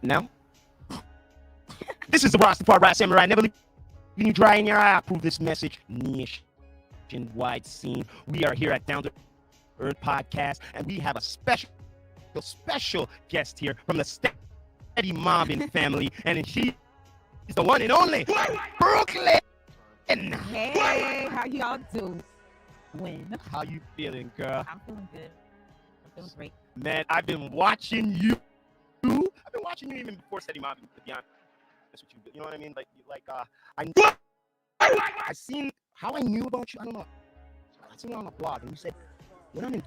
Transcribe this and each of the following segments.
Now, this is the Ross the Part Rat Samurai. Never leaving you dry in your eye. I approve this message. Nationwide scene. We are here at Down to Earth Podcast, and we have a special guest here from the Steady Mobbin family, and she is the one and only Brooklyn. Hey, how y'all doing? How you feeling, girl? I'm feeling good. I'm feeling great. Man, I've been watching you. I've been watching you even before Steady Mobbin, to be honest with you. You know what I mean? I seen how I knew about you. I don't know. I seen it on a blog, and you said when I'm in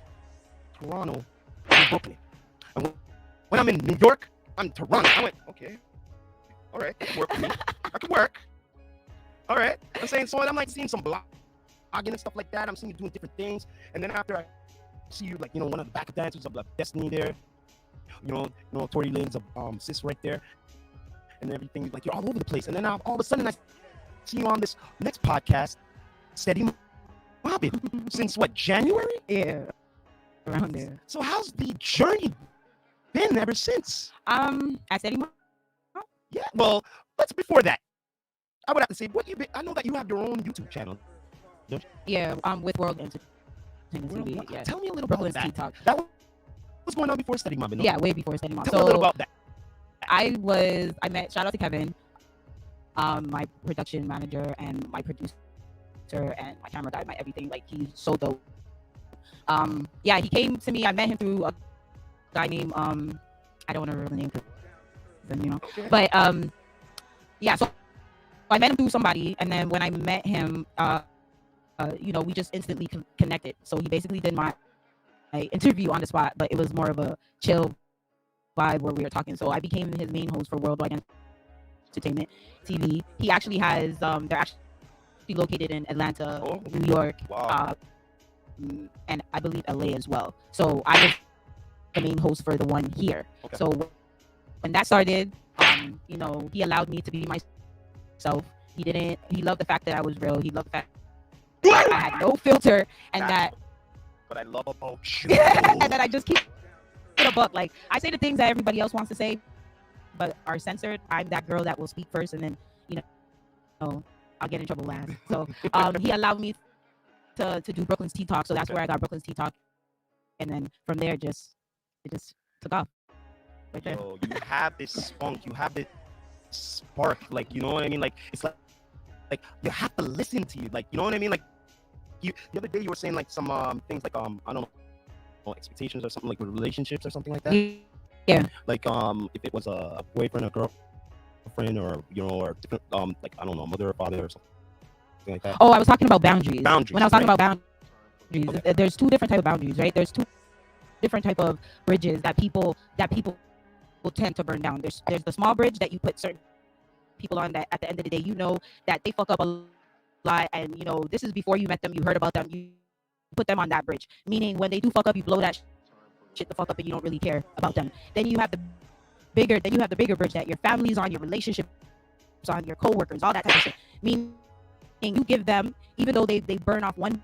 Toronto, I'm in Brooklyn, and when I'm in New York, I'm in Toronto. I went, okay, all right, that can work for me. I can work. All right. I'm saying, so I'm like seeing some blogging and stuff like that. I'm seeing you doing different things, and then after I see you, like, one of the backup dancers of Destiny there, Tori Lane's sis right there, and everything. Like, you're all over the place, and then all of a sudden I see you on this next podcast, Steady Mobbin. Since what, January? Yeah, around there. So how's the journey been ever since? At Steady Mobbin? Yeah. Well, let's before that. I would have to say, I know that you have your own YouTube channel. Don't you? Yeah, with World Entertainment TV. Yeah. Tell me a little Brooklyn's about that. Talk. That was going on before Steady Mobbin. No? Yeah, way before Steady Mobbin. Tell me a little about that. I met, shout out to Kevin, my production manager and my producer and my camera guy, my everything. Like, he's so dope. Yeah, he came to me. I met him through a guy named I don't want to remember the name, Okay. but yeah. So I met him through somebody, and then when I met him, we just instantly connected. So he basically did my interview on the spot, but it was more of a chill vibe where we were talking. So I became his main host for Worldwide Entertainment TV. He actually has they're actually located in Atlanta, New York, wow. And I believe LA as well. So I was the main host for the one here. Okay. So when that started, he allowed me to be myself. He loved the fact that I was real. He loved the fact that I had no filter, and That's what I love about you. and that I just keep it a buck. Like, I say the things that everybody else wants to say, but are censored. I'm that girl that will speak first, and then I'll get in trouble last. So he allowed me to do Brooklyn's Tea Talk. So that's where I got Brooklyn's Tea Talk, and then from there, it just took off. Right there. Yo, you have this spunk. You have this spark. Like, you know what I mean? Like, it's like you have to listen to you. Like, you know what I mean? Like, the other day you were saying like some things like I don't know, expectations or something, like with relationships or something like that. Yeah. Like if it was a boyfriend or girlfriend or or different like, I don't know, mother or father or something like that. Oh, I was talking about boundaries. When I was talking right? about boundaries, okay. There's two different type of boundaries, right? There's two different type of bridges that people will tend to burn down. There's the small bridge that you put certain people on, that at the end of the day, that they fuck up a lot, and this is before you met them, you heard about them, you put them on that bridge, meaning when they do fuck up, you blow that shit the fuck up and you don't really care about them. Then you have the bigger bridge that your family's on, your relationships on, your co-workers, all that type of shit, meaning you give them, even though they burn off one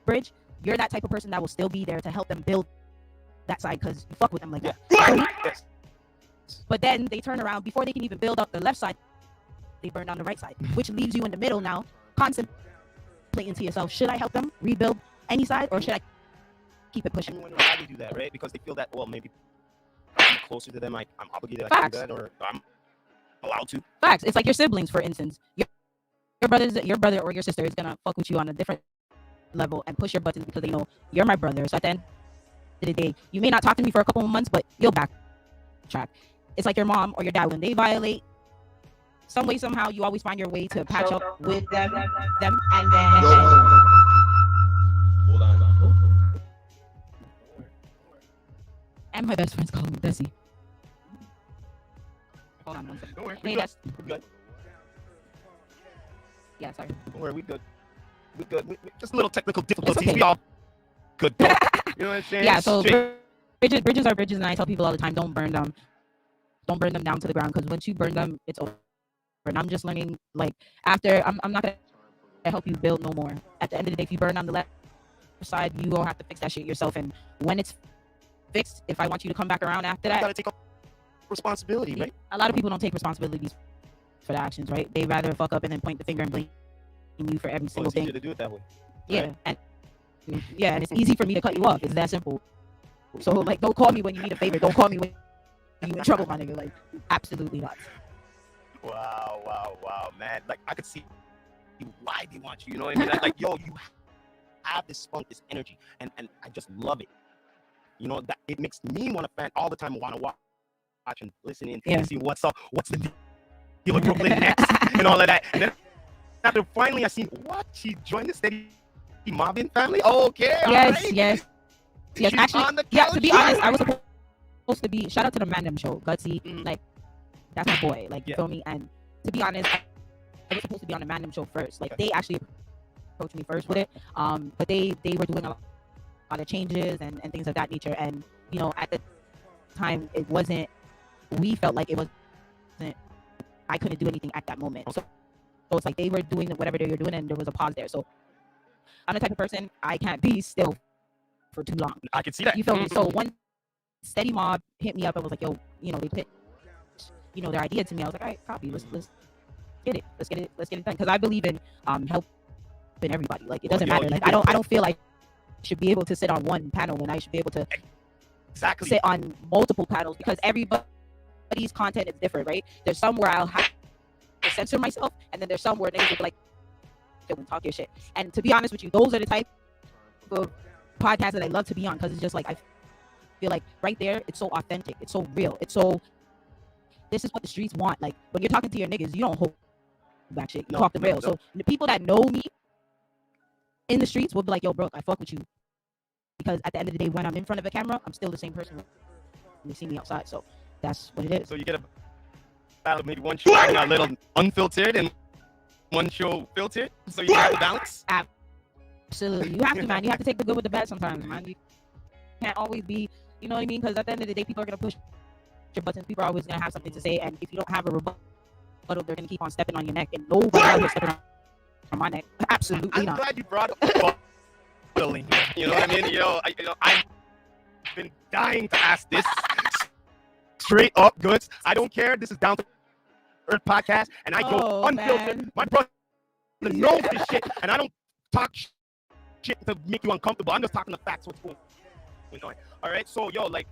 bridge, you're that type of person that will still be there to help them build that side, because you fuck with them like that. Yes. But then they turn around, before they can even build up the left side, they burn down the right side, which leaves you in the middle now, contemplating to yourself, should I help them rebuild any side, or should I keep it pushing? You wonder why they do that, right? Because they feel that, well, maybe I'm closer to them, I'm obligated to do that, or I'm allowed to. Facts. It's like your siblings, for instance. Your brother or your sister is gonna fuck with you on a different level and push your buttons because they know you're my brother. So at the end of the day, you may not talk to me for a couple of months, but you'll backtrack. It's like your mom or your dad, when they violate, some way, somehow, you always find your way to patch up with them, and then. Hold on. And my best friend's calling me Bessie. Hold on one second. Don't worry, Hey, we're good. Yeah, sorry. Don't worry, we good. Just a little technical difficulties. Okay. We all good, though. You know what I'm saying? Yeah, so bridges are bridges, and I tell people all the time, don't burn them down to the ground, because once you burn them, it's over. And I'm just learning, like, after, I'm not gonna help you build no more. At the end of the day, if you burn on the left side, you will have to fix that shit yourself. And when it's fixed, if I want you to come back around after that, gotta take responsibility, right? A lot of people don't take responsibilities for the actions, right? They rather fuck up and then point the finger and blame you for every single It's thing. easier to do it that way. Yeah, and it's easy for me to cut you off. It's that simple. So like, don't call me when you need a favor. Don't call me when you in trouble, my nigga. Like, absolutely not. Wow, man. Like, I could see why they want you. You know what I mean? Like, yo, you have this spunk, this energy, and I just love it. You know, that it makes me want to fan all the time, want to watch and listen in and see what's up, what's the deal with Brooklyn next, and all of that. And then after finally I seen what she joined the Steady Mobbin family. Okay, Yes. Actually, to be honest, I was supposed to be. Shout out to the Mandem show, Gutsy. Like, that's my boy. Like, you feel me? And to be honest, I was supposed to be on the Mandem show first. Like, they actually approached me first with it. But they were doing a lot of changes and things of that nature. And you know, at the time, it wasn't. We felt like it wasn't. I couldn't do anything at that moment. So it's like they were doing whatever they were doing, and there was a pause there. So I'm the type of person, I can't be still for too long. I can see that. You feel me? So one Steady Mob hit me up and was like, yo, you know, they put, you know, their idea to me. I was like, all right, copy. Let's get it. Let's get it done. Because I believe in helping everybody. Like, it doesn't matter. Like, I don't feel like I should be able to sit on one panel when I should be able to sit on multiple panels, because everybody's content is different, right? There's some where I'll have to censor myself, and then there's some where niggas will be like, talk your shit. And to be honest with you, those are the type of podcasts that I love to be on, because it's just like, I feel like right there, it's so authentic, it's so real, it's so, this is what the streets want. Like, when you're talking to your niggas, you don't hold back shit, you talk the real. So the people that know me in the streets will be like, yo, bro, I fuck with you, because at the end of the day, when I'm in front of a camera, I'm still the same person when they see me outside. So that's what it is. So you get a battle, maybe one show a little unfiltered and one show filtered, so you have the balance. Absolutely, you have to, man. You have to take the good with the bad sometimes, man. You can't always be, you know what I mean? Because at the end of the day, people are gonna push your buttons. People are always gonna have something to say, and if you don't have a rebuttal, they're gonna keep on stepping on your neck, and nobody out here stepping on my neck. Absolutely not. I'm glad you brought up bubbling. You know what I mean? I've been dying to ask this straight up, goods. I don't care. This is Down to Earth podcast, and I go unfiltered. Man. My brother knows this shit, and I don't talk shit to make you uncomfortable. I'm just talking the facts. What's going on? All right. So, yo, like,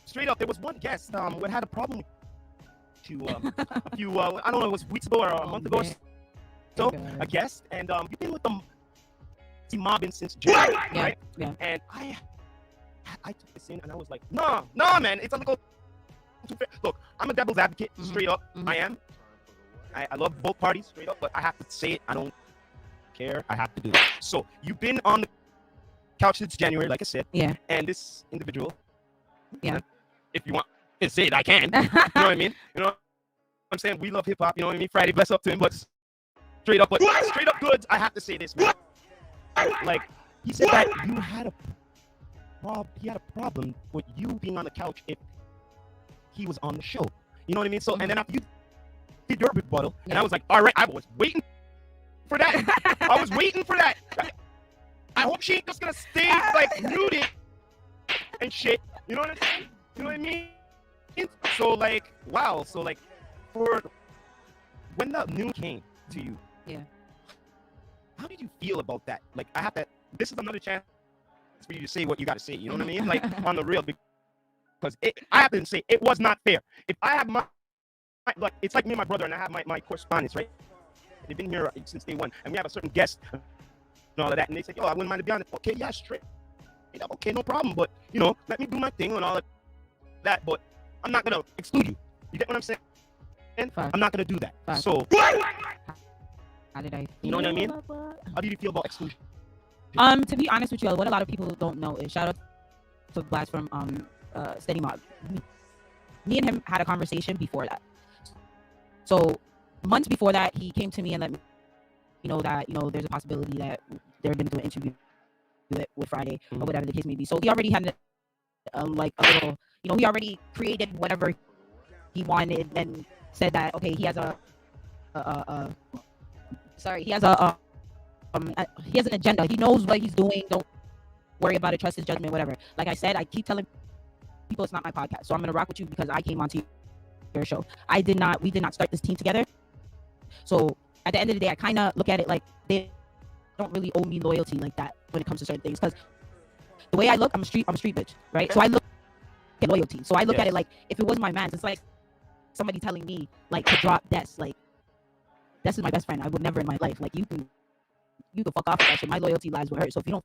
straight up, there was one guest who had a problem with you a few, I don't know, it was weeks ago or a month ago. So, a guest, and you've been with them Mobbin since January, right? Yeah. And I took this in, and I was like, nah, man, it's a little too fair. Look, I'm a devil's advocate, straight up. I am. I love both parties, straight up, but I have to say it. I don't care. I have to do it. So you've been on the couch since January, like I said. Yeah. And this individual. Yeah. If you want to say it, I can. You know what I mean? You know what I'm saying? We love hip hop. You know what I mean? Friday, bless up to him, but straight up goods. I have to say this, man. Like, he said that you had a problem with you being on the couch if he was on the show. You know what I mean? So, and then after you did your rebuttal, and I was like, all right, I was waiting for that. I was waiting for that. I hope she ain't just gonna stay like muted and shit. You know what I'm saying? You know what I mean? So like, wow. So like, for when the news came to you, how did you feel about that? Like, this is another chance for you to say what you got to say. You know what I mean? Like, on the real, because I have to say it was not fair. If I have like, it's like me and my brother, and I have my correspondence, right? They've been here since day one, and we have a certain guest and all of that, and they say, yo, I wouldn't mind to be on it. Okay, yeah, straight up, okay, no problem, but, you know, let me do my thing and all of that, but I'm not gonna exclude you. You get what I'm saying? Fact. I'm not gonna do that. Fact. So, how did I feel? You know what I mean? How do you feel about exclusion? To be honest with you, what a lot of people don't know is, shout out to Blast from Steady Mob. Me and him had a conversation before that. So months before that, he came to me and let me know that, you know, there's a possibility that they're going to do an interview with Friday or whatever the case may be. So he already had like a little, you know, he already created whatever he wanted and said that, okay, he has he has an agenda. He knows what he's doing. Don't worry about it. Trust his judgment, whatever. Like I said, I keep telling people, it's not my podcast. So I'm gonna rock with you because I came onto your show. We did not start this team together. So at the end of the day, I kind of look at it like they don't really owe me loyalty like that when it comes to certain things. Because the way I look, I'm a street bitch, right? So I look at loyalty. So I look at it like if it was my man's, it's like somebody telling me like to drop Des. Like Des is my best friend. I would never in my life. Like you can fuck off with that shit. My loyalty lies with her. So if you don't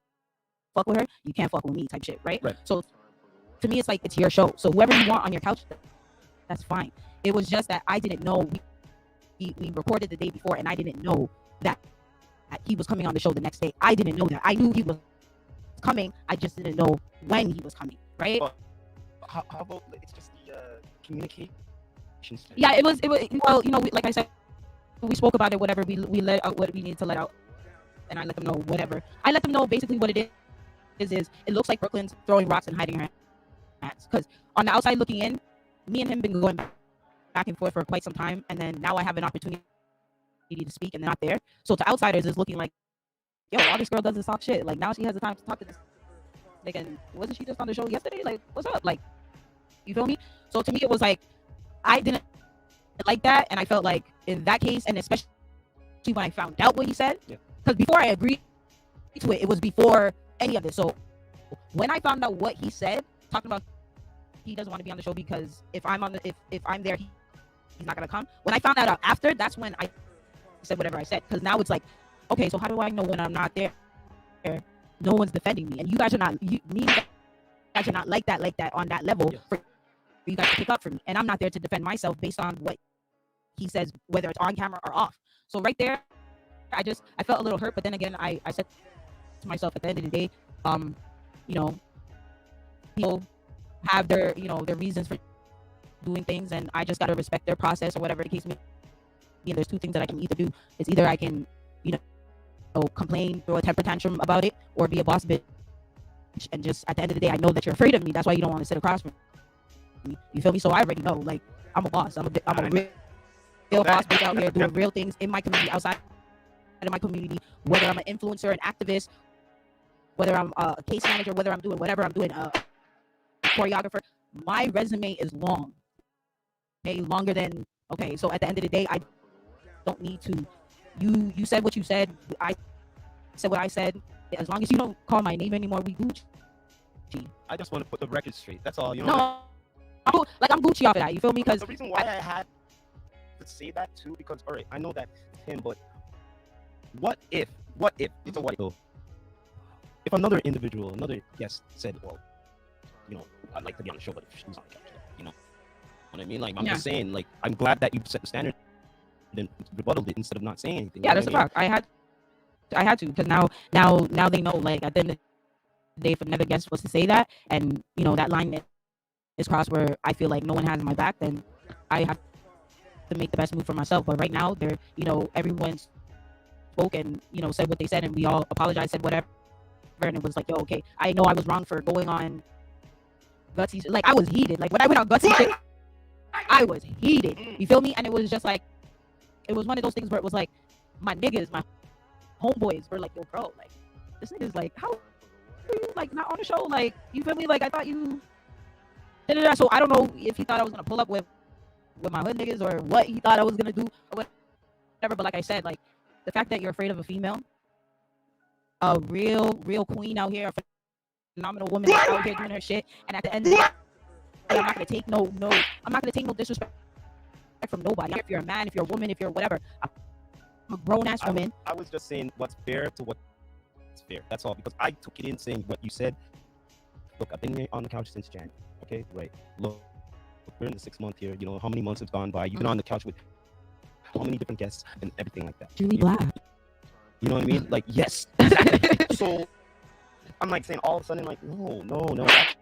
fuck with her, you can't fuck with me type shit, right? So to me, it's like it's your show. So whoever you want on your couch, that's fine. It was just that I didn't know. We recorded the day before, and I didn't know that he was coming on the show the next day. I didn't know that. I knew he was coming. I just didn't know when he was coming, right? How about it's just the communication? Yeah, it was. Well, like I said, we spoke about it. Whatever, we let out what we needed to let out, and I let them know whatever. I let them know basically what it is it looks like Brooklyn's throwing rocks and hiding her hands. Because on the outside looking in, me and him been going back and forth for quite some time, and then now I have an opportunity to speak, and they're not there. So to outsiders, it's looking like, yo, all this girl does is talk shit. Like now she has the time to talk to this. Like, and wasn't she just on the show yesterday? Like, what's up? Like, you feel me? So to me, it was like I didn't like that, and I felt like in that case, and especially when I found out what he said, because before I agreed to it, it was before any of this. So when I found out what he said, talking about he doesn't want to be on the show because if I'm there, he's not gonna come. When I found that out after, that's when I said whatever I said. Because now it's like, okay, so how do I know when I'm not there? No one's defending me, and you guys are not. You guys are not like that on that level for you guys to pick up for me, and I'm not there to defend myself based on what he says, whether it's on camera or off. So right there, I felt a little hurt, but then again, I said to myself at the end of the day, people have their their reasons for doing things, and I just got to respect their process or whatever the case may be. And there's two things that I can either do. It's either I can complain, throw a temper tantrum about it, or be a boss bitch. And just at the end of the day, I know that you're afraid of me. That's why you don't want to sit across from me. You feel me? So I already know, like, I'm a boss. I'm a real boss bitch out here doing real things in my community, outside of my community, whether I'm an influencer, an activist, whether I'm a case manager, whether I'm doing whatever I'm doing, a choreographer. My resume is long. Okay, longer than, okay, so at the end of the day, I don't need to. You said what you said. I said what I said. As long as you don't call my name anymore, we Gucci. I just want to put the record straight. That's all. No, I'm Gucci off of that. You feel me? Because the reason why I had to say that too, because all right, I know that it's him, but what if it's a what if? If another individual, another guest said, well, I'd like to be on the show, but if she's on the couch, you know what I mean? Like, I'm just saying, like, I'm glad that you set the standard and rebutted it instead of not saying anything. Yeah, that's a fact. I had to, because now they know, like, at the end of the day, if another guest was to say that, and that line is crossed where I feel like no one has my back, then I have to make the best move for myself. But right now, they're everyone spoke and said what they said, and we all apologized, said whatever, and it was like, yo, okay, I know I was wrong for going on Gutsy. Like, I was heated. Like, when I went on Gutsy shit, I was heated. You feel me? And it was just like, it was one of those things where it was like, my niggas, my homeboys were like, yo, bro, like, this nigga's like, how are you, like, not on the show? Like, you feel me? Like, I thought you did. So I don't know if he thought I was gonna pull up with my hood niggas, or what he thought I was gonna do, or whatever. But like I said, like, the fact that you're afraid of a female, a real queen out here, a phenomenal woman that's out here doing her shit, and at the end of the day, I'm not gonna take no disrespect from nobody. If you're a man, if you're a woman, if you're whatever, I'm a grown ass woman. I was just saying what's fair to what's fair. That's all, because I took it in saying what you said. Look, I've been here on the couch since January. Okay, right. Look, we're in the 6th month here. How many months have gone by? You've been on the couch with how many different guests and everything like that. Julie Black. You know what I mean? Like, yes, exactly. So I'm like saying all of a sudden, like, no, that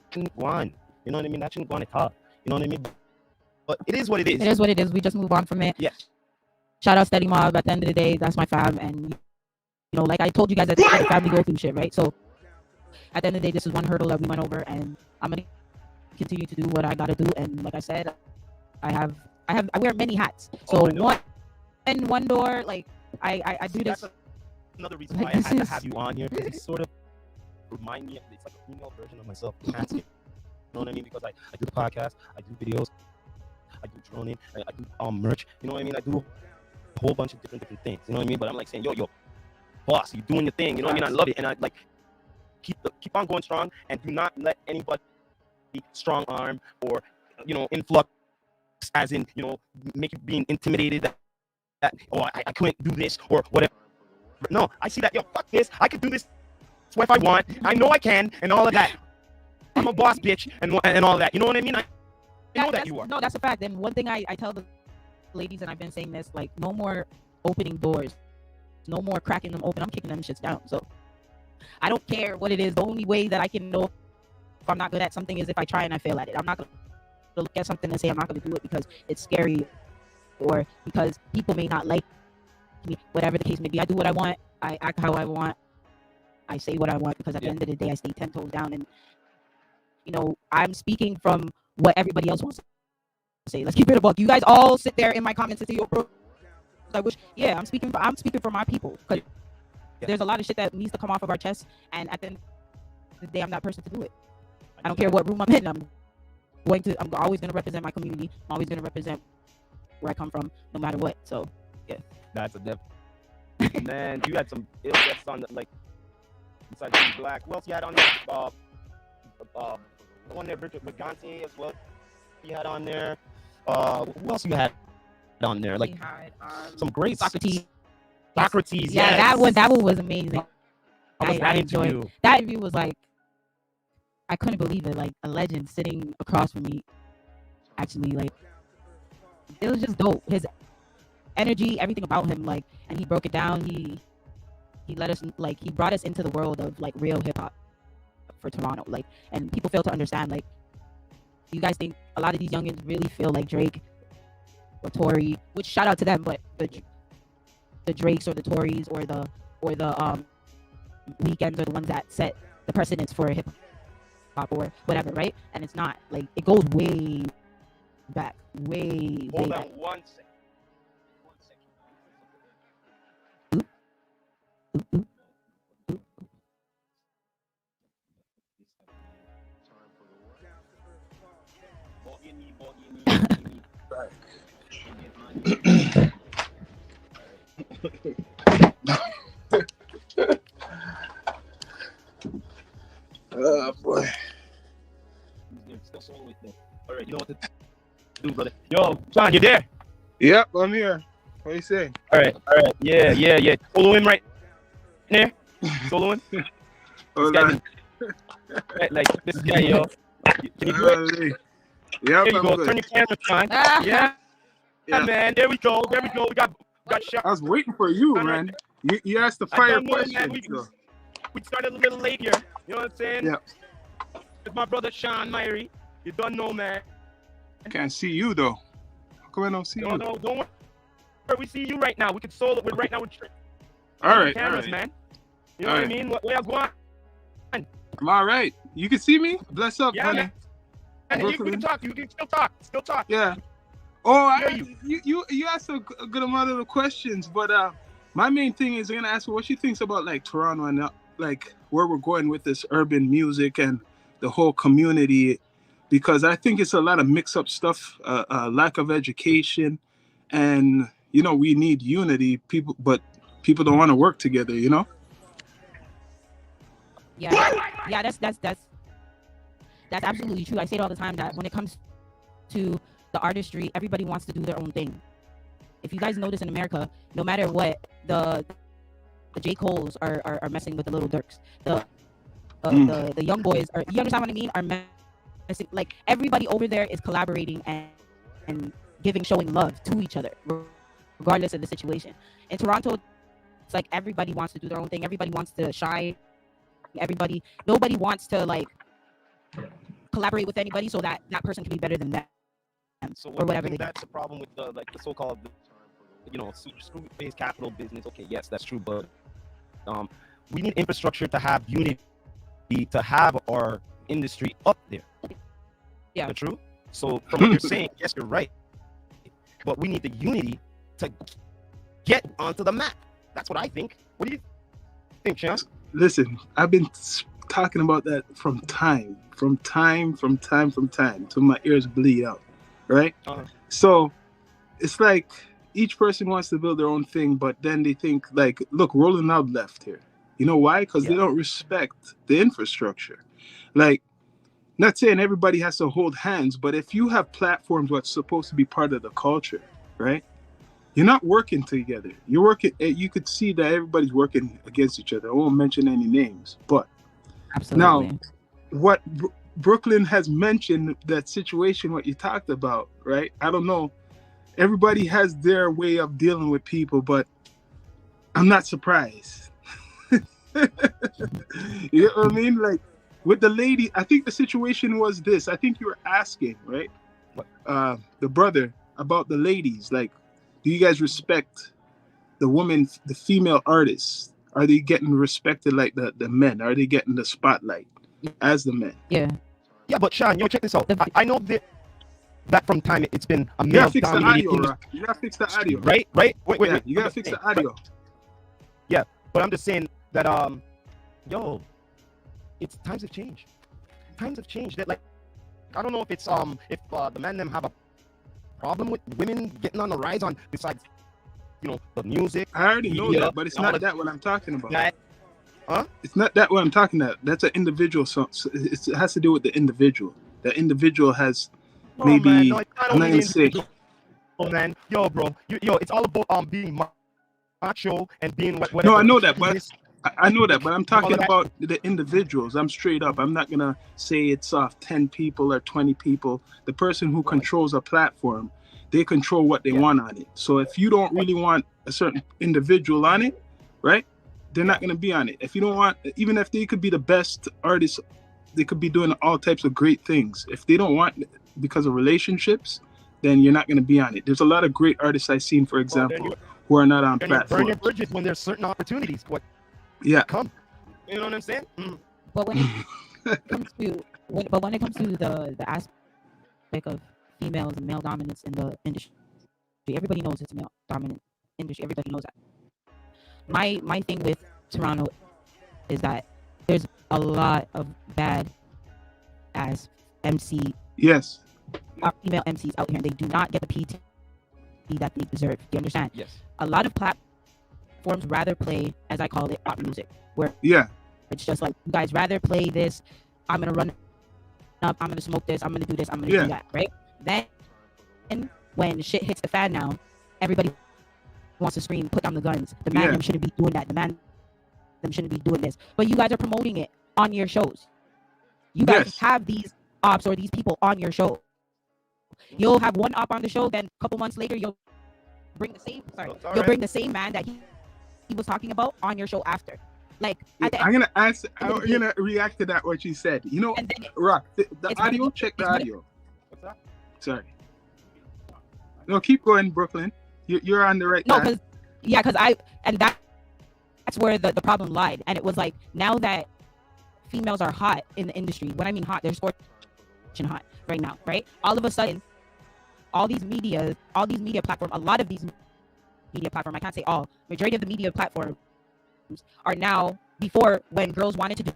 shouldn't go on. You know what I mean? That shouldn't go on at all. You know what I mean? But it is what it is. It is what it is. We just move on from it. Yeah. Shout out Steady Mob. At the end of the day, that's my fam. And, like I told you guys, at the family go through shit, right? So at the end of the day, this is one hurdle that we went over, and I'm going to continue to do what I got to do. And like I said, I wear many hats. So one door, like, I do this. That's another reason why I had to have you on here, because you sort of remind me of, it's like a female version of myself. know what I mean? Because I do the podcast, I do videos, I do droning, I do merch. You know what I mean? I do a whole bunch of different things. You know what I mean? But I'm like saying, yo, boss, you doing your thing. You know what I mean? I love it, and I like keep on going strong, and do not let anybody strong arm or influx, as in make you being intimidated that I couldn't do this or whatever. No, I see that, yo, fuck this, I could do this if I want, I know I can, and all of that. I'm a boss bitch and all of that. You know what I mean? I know that you are. No, that's a fact. And one thing I tell the ladies, and I've been saying this, like, no more opening doors, no more cracking them open. I'm kicking them shits down. So I don't care what it is. The only way that I can know if I'm not good at something is if I try and I fail at it. I'm not going to look at something and say I'm not going to do it because it's scary or because people may not like me, whatever the case may be. I do what I want. I act how I want. I say what I want because at the end of the day, I stay 10 toes down. And, I'm speaking from what everybody else wants to say. Let's keep it a buck. You guys all sit there in my comments and say, yo, bro, I wish, I'm speaking for my people. Because there's a lot of shit that needs to come off of our chest. And at the end of the day, I'm that person to do it. I don't care what room I'm in. I'm always going to represent my community. I'm always going to represent where I come from, no matter what. So, yeah. That's a def. Man, you had some ill guests on the, like, besides being black. Who else you had on there? The one there, Bridget Bagante as well. You had on there. Who else you had on there? Like, some great Socrates. Socrates. Yeah, yes. that one was amazing. I enjoyed that interview. Was like, I couldn't believe it. Like, a legend sitting across from me. Actually, like, it was just dope. His energy, everything about him, like, and he broke it down. He let us, like, he brought us into the world of, like, real hip hop for Toronto. Like, and people fail to understand, like, you guys think a lot of these youngins really feel like Drake or Tory, which shout out to them, but the Drakes or the Tories or the Weekends are the ones that set the precedence for hip hop or whatever, right? And it's not. Like, it goes way back, way Hold way on back. 1 second. Oh boy. All right, you know what to do, brother. Yo, John, you there? Yep, I'm here. What do you say? All right. Yeah. Soloing right there. Soloing. Hold on. Like this guy, yo. Can you do it? Yep, There you I'm go. good. Turn your camera on. Yeah, man. There we go. We got shot. I was waiting for you, man. You asked the fire question. Man. We started a little late here. You know what I'm saying? Yeah. It's my brother Sean Myrie. You don't know, man. Can't see you though. How come I don't see you? No, don't worry. We see you right now. We can solo it right now with All right, cameras, man. You know what I mean? What else going on? I'm all right. You can see me? Bless up, Yeah, honey. man. And we can talk. You can still talk. Yeah. Oh, hear you asked a good amount of the questions, but my main thing is I'm gonna ask her what she thinks about, like, Toronto and like where we're going with this urban music and the whole community, because I think it's a lot of mix-up stuff, lack of education, and we need unity. People don't want to work together. Yeah, that's absolutely true. I say it all the time that when it comes to the artistry, everybody wants to do their own thing. If you guys notice in America, no matter what, the J. Coles are messing with the little Durks. The young boys are, you understand what I mean? Are messing, like, everybody over there is collaborating and showing love to each other, regardless of the situation. In Toronto, it's like everybody wants to do their own thing. Everybody wants to shine. Nobody wants to, like, collaborate with anybody so that person can be better than them. So or whatever. That's the problem with the so-called, screw-based capital business. Okay, yes, that's true, but we need infrastructure to have unity, to have our industry up there. Yeah. Is that true? So from what you're saying, yes, you're right. But we need the unity to get onto the map. That's what I think. What do you think, Sean? Listen, I've been talking about that from time till my ears bleed out, right? So it's like each person wants to build their own thing, but then they think like, look, Rolling Loud left here. You know why? Because they don't respect the infrastructure. Like, not saying everybody has to hold hands, but if you have platforms what's supposed to be part of the culture, right? You're not working together. You're working. You could see that everybody's working against each other. I won't mention any names, but Absolutely. now what Brooklyn has mentioned, that situation, what you talked about, right? I don't know. Everybody has their way of dealing with people, but I'm not surprised. You know what I mean? Like with the lady, I think the situation was this. I think you were asking, right? The brother about the ladies. Like, do you guys respect the woman, the female artists? Are they getting respected like the men? Are they getting the spotlight as the men? Yeah. Yeah, but Sean, check this out. I know that from time it's been a You male gotta fix the dominated audio, industry. You gotta fix the audio. Right? Wait. You gotta fix the audio. Yeah, but I'm just saying that it's times have changed. Times have changed. That, like, I don't know if it's if the men them have a problem with women getting on the rise on, besides, you know, the music. I already know that, but it's not that what I'm talking about. Huh? It's not that what I'm talking about. That's an individual. So it has to do with the individual. The individual has maybe. Man, no, it's not I'm not only gonna say. Oh man, bro, it's all about being macho and being whatever. No, I know that, but I know that, but I'm talking about the individuals. I'm straight up. I'm not gonna say it's 10 people or 20 people. The person who controls a platform, they control what they want on it. So if you don't really want a certain individual on it, right? They're not gonna be on it. If you don't want, even if they could be the best artists, they could be doing all types of great things. If they don't want, because of relationships, then you're not gonna be on it. There's a lot of great artists I've seen, for example, who are not on platforms. Burn your bridges when there's certain opportunities. Come. You know what I'm saying? But when it comes to when it comes to the aspect of females and male dominance in the industry, everybody knows it's a male dominant industry. Everybody knows that. My thing with Toronto is that there's a lot of bad ass MC. Yes. Female MCs out here, and they do not get the PT that they deserve. Do you understand? Yes. A lot of platforms rather play, as I call it, pop music, where it's just like, you guys rather play this. I'm gonna run up. I'm gonna smoke this. I'm gonna do this. I'm gonna do that. Right? Then when shit hits the fan, now everybody wants to scream, put down the guns. The man them shouldn't be doing that. The man them shouldn't be doing this. But you guys are promoting it on your shows. You guys have these ops or these people on your show. You'll have one op on the show, then a couple months later you'll bring the same bring the same man that he was talking about on your show after. Like, I'm gonna react to that what you said. You know, Rock, the audio, check the audio. What's that? Sorry. No, keep going, Brooklyn. You're on the right path. That's where the problem lied. And it was like, now that females are hot in the industry, when I mean hot, they're scorching hot right now, right? All of a sudden, all these media platforms, a lot of these media platforms, I can't say all, majority of the media platforms are now, before, when girls wanted to do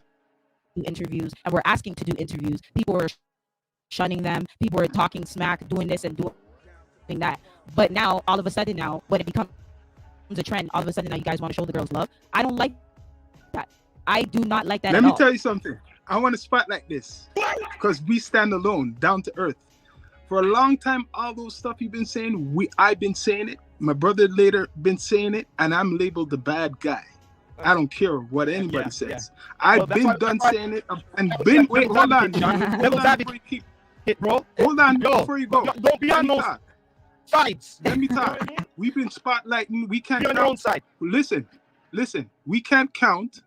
interviews and were asking to do interviews, people were shunning them, people were talking smack, doing this and doing that. But now, all of a sudden now, when it becomes a trend, all of a sudden now you guys want to show the girls love. I don't like that. I do not like that. Let me tell you something. I want to spot like this because we stand alone, down to earth. For a long time, all those stuff you've been saying, I've been saying it. My brother later been saying it, and I'm labeled the bad guy. I don't care what anybody says. I've been done saying it and been. Wait, hold on, John. Hold on before you keep it, bro. Hold on before you go. Don't be on those sides. Let me talk. We've been spotlighting. We can't be on your own side. Listen. We can't count.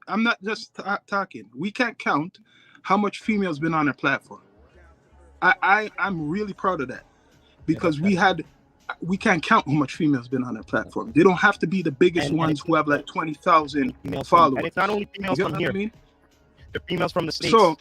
I'm not just talking. We can't count how much females been on our platform. I'm really proud of that because we can't count how much females been on our platform. They don't have to be the biggest ones who have like 20,000 followers. And it's not only females from here. The females from the States. So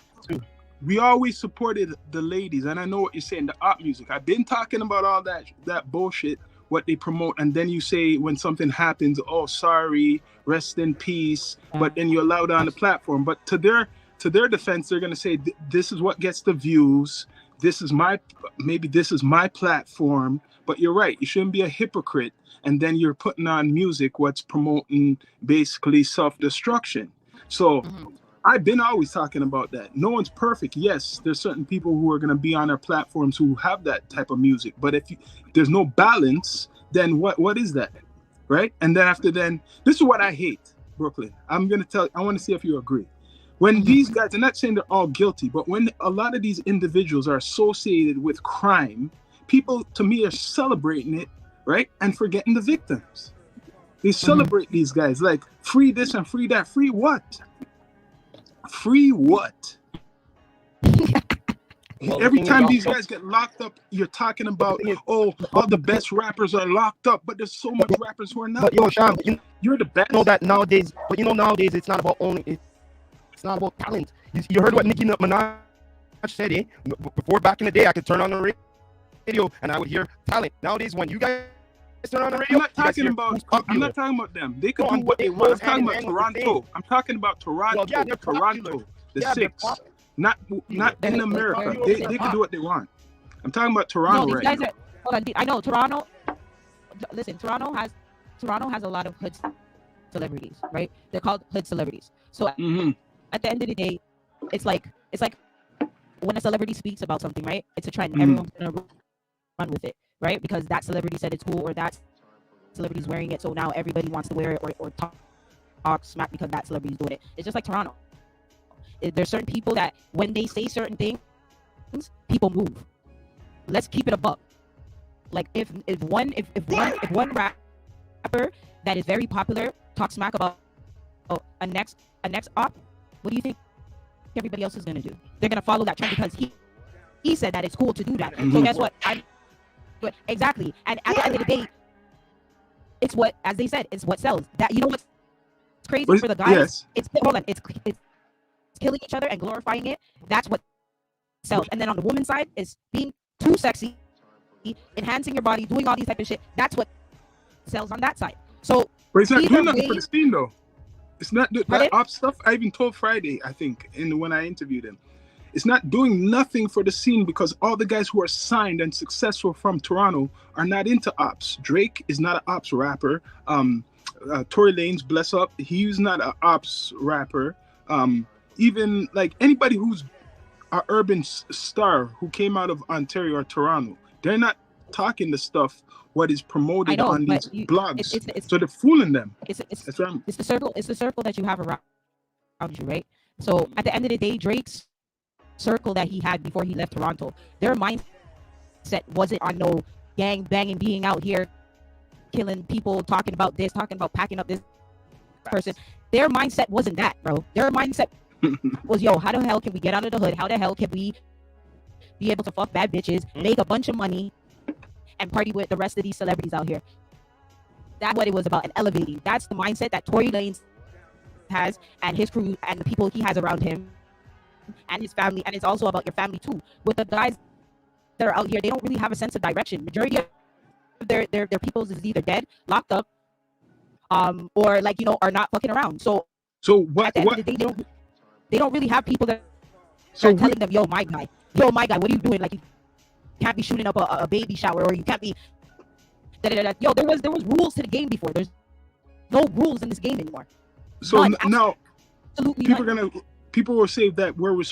we always supported the ladies, and I know what you're saying, the art music. I've been talking about all that bullshit what they promote, and then you say when something happens, oh sorry, rest in peace, but then you allow it on the platform. But to their defense, they're going to say this is what gets the views, this is my platform. But you're right, you shouldn't be a hypocrite, and then you're putting on music what's promoting basically self-destruction. So I've been always talking about that. No one's perfect. Yes, there's certain people who are going to be on our platforms who have that type of music. But if there's no balance, then what is that? Right? And then this is what I hate, Brooklyn. I want to see if you agree. When these guys, I'm not saying they're all guilty, but when a lot of these individuals are associated with crime, people, to me, are celebrating it, right? And forgetting the victims. They celebrate these guys like free this and free that. Free what? Free what? Well, every time these guys get locked up, you're talking about, all the best rappers are locked up, but there's so much rappers who are not. But yo, Sham, you're the best. You know that nowadays, nowadays it's not about it's not about talent. You heard what Nicki Minaj said, eh? Before, back in the day, I could turn on the radio and I would hear talent. Nowadays, when you guys turn on the radio, I'm not talking about them. They could do what they want. I'm talking about Toronto. I'm talking about Toronto. Well, yeah, Toronto, the six. Not in America. They can do what they want. I'm talking about Toronto right now. I know Toronto. Listen, Toronto has a lot of hood celebrities, right? They're called hood celebrities. So at the end of the day, it's like when a celebrity speaks about something, right? It's a trend. Everyone's gonna run with it, right? Because that celebrity said it's cool, or that celebrity's wearing it, so now everybody wants to wear it or talk smack because that celebrity's doing it. It's just like Toronto. There's certain people that when they say certain things, people move. Let's keep it a buck. Like if one rapper that is very popular talks smack about a next op, what do you think everybody else is gonna do? They're gonna follow that trend because he said that it's cool to do that. So guess what? Exactly. And at the end of the day, it's what, as they said, it's what sells. That, you know what's crazy for the guys? Yes. It's killing each other and glorifying it. That's what sells. And then on the woman's side is being too sexy, enhancing your body, doing all these type of shit. That's what sells on that side. So but it's not doing nothing for the scene though. It's not that op stuff. I even told Friday, I think, when I interviewed him, it's not doing nothing for the scene because all the guys who are signed and successful from Toronto are not into ops. Drake is not an ops rapper. Tory Lanez, bless up, he's not an ops rapper. Even like anybody who's an urban star who came out of Ontario or Toronto, they're not talking the stuff what is promoted on these blogs. So they're fooling them. It's the circle. It's the circle that you have around you, right? So at the end of the day, Drake's circle that he had before he left Toronto, their mindset wasn't on no gang banging, being out here killing people, talking about this, talking about packing up this person. Their mindset wasn't that, bro. Their mindset was, yo, how the hell can we get out of the hood? How the hell can we be able to fuck bad bitches, make a bunch of money, and party with the rest of these celebrities out here? That's what it was about, and elevating. That's the mindset that Tory Lanez has, and his crew, and the people he has around him, and his family. And it's also about your family too. With the guys that are out here, they don't really have a sense of direction. Majority of their peoples is either dead, locked up, or like, are not fucking around. So what? At the end of the day, they don't really have people that are telling them, yo, my guy, what are you doing? Like, you can't be shooting up a baby shower, or you can't be Yo, there was rules to the game before. There's no rules in this game anymore. So now absolutely people will say that we're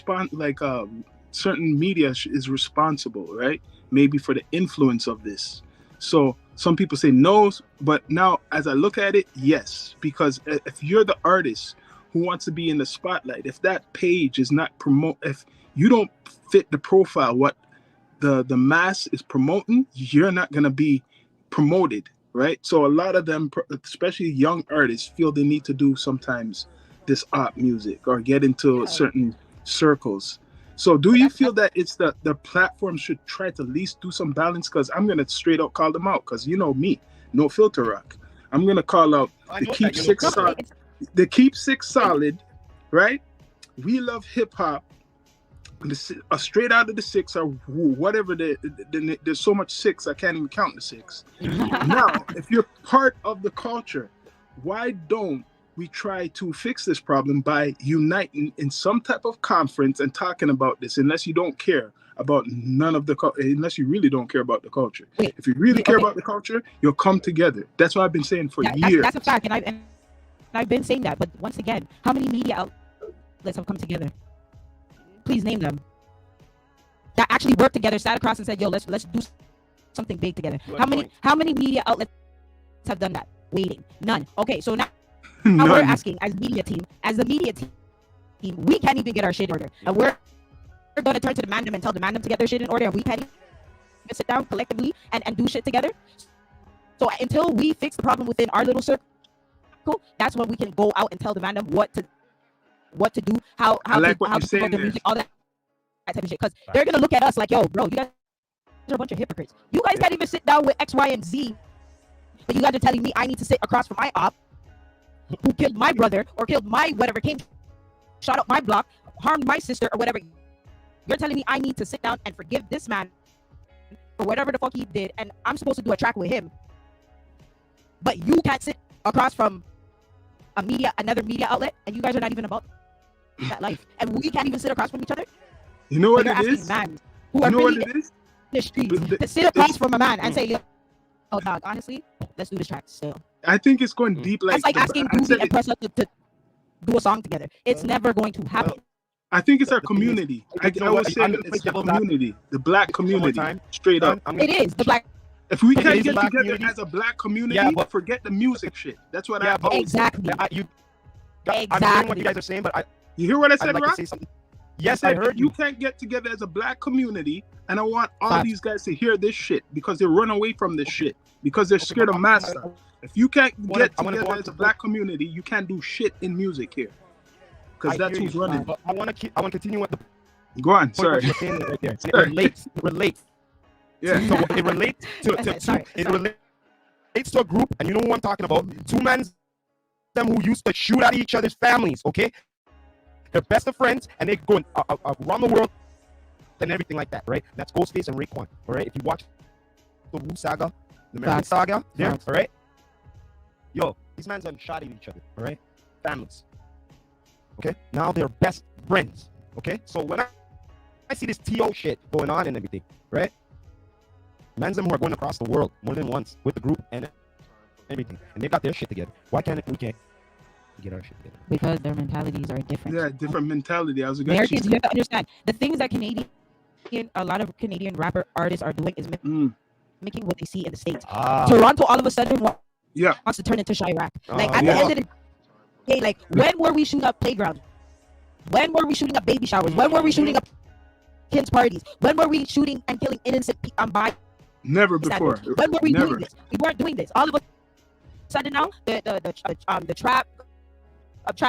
certain media is responsible, right? Maybe for the influence of this. So some people say no, but now as I look at it, yes, because if you're the artist who wants to be in the spotlight, if that page is not if you don't fit the profile what the mass is promoting, you're not going to be promoted, right? So a lot of them, especially young artists, feel they need to do sometimes this art music or get into certain circles. So do you feel that it's the platform should try to at least do some balance? Because I'm going to straight up call them out, because you know me, no filter rock. I'm going to call out the Keep Six Solid, right? We Love Hip Hop, straight out of the six or whatever. There's so much six I can't even count the six. Now, if you're part of the culture, why don't we try to fix this problem by uniting in some type of conference and talking about this? Unless you don't care about unless you really don't care about the culture. If you really care about the culture, you'll come together. That's what I've been saying for years. That's a fact, and I've been saying that. But once again, how many media outlets have come together? Please name them. That actually worked together, sat across and said, "Yo, let's do something big together." How many media outlets have done that? Waiting, none. Okay, so now we're asking as the media team, we can't even get our shit in order, and we're going to turn to the mandem and tell the mandem to get their shit in order, and we can't even sit down collectively and do shit together. So until we fix the problem within our little circle, that's when we can go out and tell the mandem what to do, how to promote the music, all that type of shit. Because they're gonna look at us like, yo, bro, you guys are a bunch of hypocrites. You guys can't even sit down with X, Y, and Z, but you guys are telling me I need to sit across from my op who killed my brother or killed my whatever, shot up my block, harmed my sister or whatever. You're telling me I need to sit down and forgive this man for whatever the fuck he did, and I'm supposed to do a track with him, but you can't sit across from another media outlet, and you guys are not even about that life, and we can't even sit across from each other. You know what it is? Who are really in the streets to sit across from a man and say, "Oh, dog, honestly, let's do this track still." I think it's going deep. It's like asking Boozy and Press Up to do a song together. It's never going to happen. I think it's our community. I would say it's the community, the black community, straight up. It is the black. If we can't get together as a black community, forget the music shit. That's what I always exactly. I'm hearing what you guys are saying, but you hear what I said, Rock? Yes, I heard you. You can't get together as a black community, and I want all these guys to hear this shit because they run away from this shit because they're scared of massa. If you can't get together as a black community, you can't do shit in music here. Because that's who's running. I want to continue with the. Go on, sorry. Right there. It relates. Yeah. So it relates to a group, and you know who I'm talking about. Two men, them who used to shoot at each other's families. Okay, they're best of friends, and they're going around the world and everything like that, right? That's Ghostface and Raekwon. All right, if you watch the Wu saga, the American saga, there, all right. Yo, these men are shot at each other. All right, families. Okay, now they're best friends. Okay, so when I see this TO shit going on and everything, right? Men's them who are going across the world more than once with the group and everything, and they got their shit together. Why can't we get our shit together? Because their mentalities are different. Yeah, different mentality. Americans, you have to understand the things that a lot of Canadian rapper artists are doing is mimicking what they see in the States. Toronto all of a sudden wants to turn into Chirac. Like at the end of the day, like when were we shooting up playgrounds? When were we shooting up baby showers? When were we shooting up kids' parties? When were we shooting and killing innocent people by? Never before. When were we doing this? We weren't doing this. All of a sudden now, the trap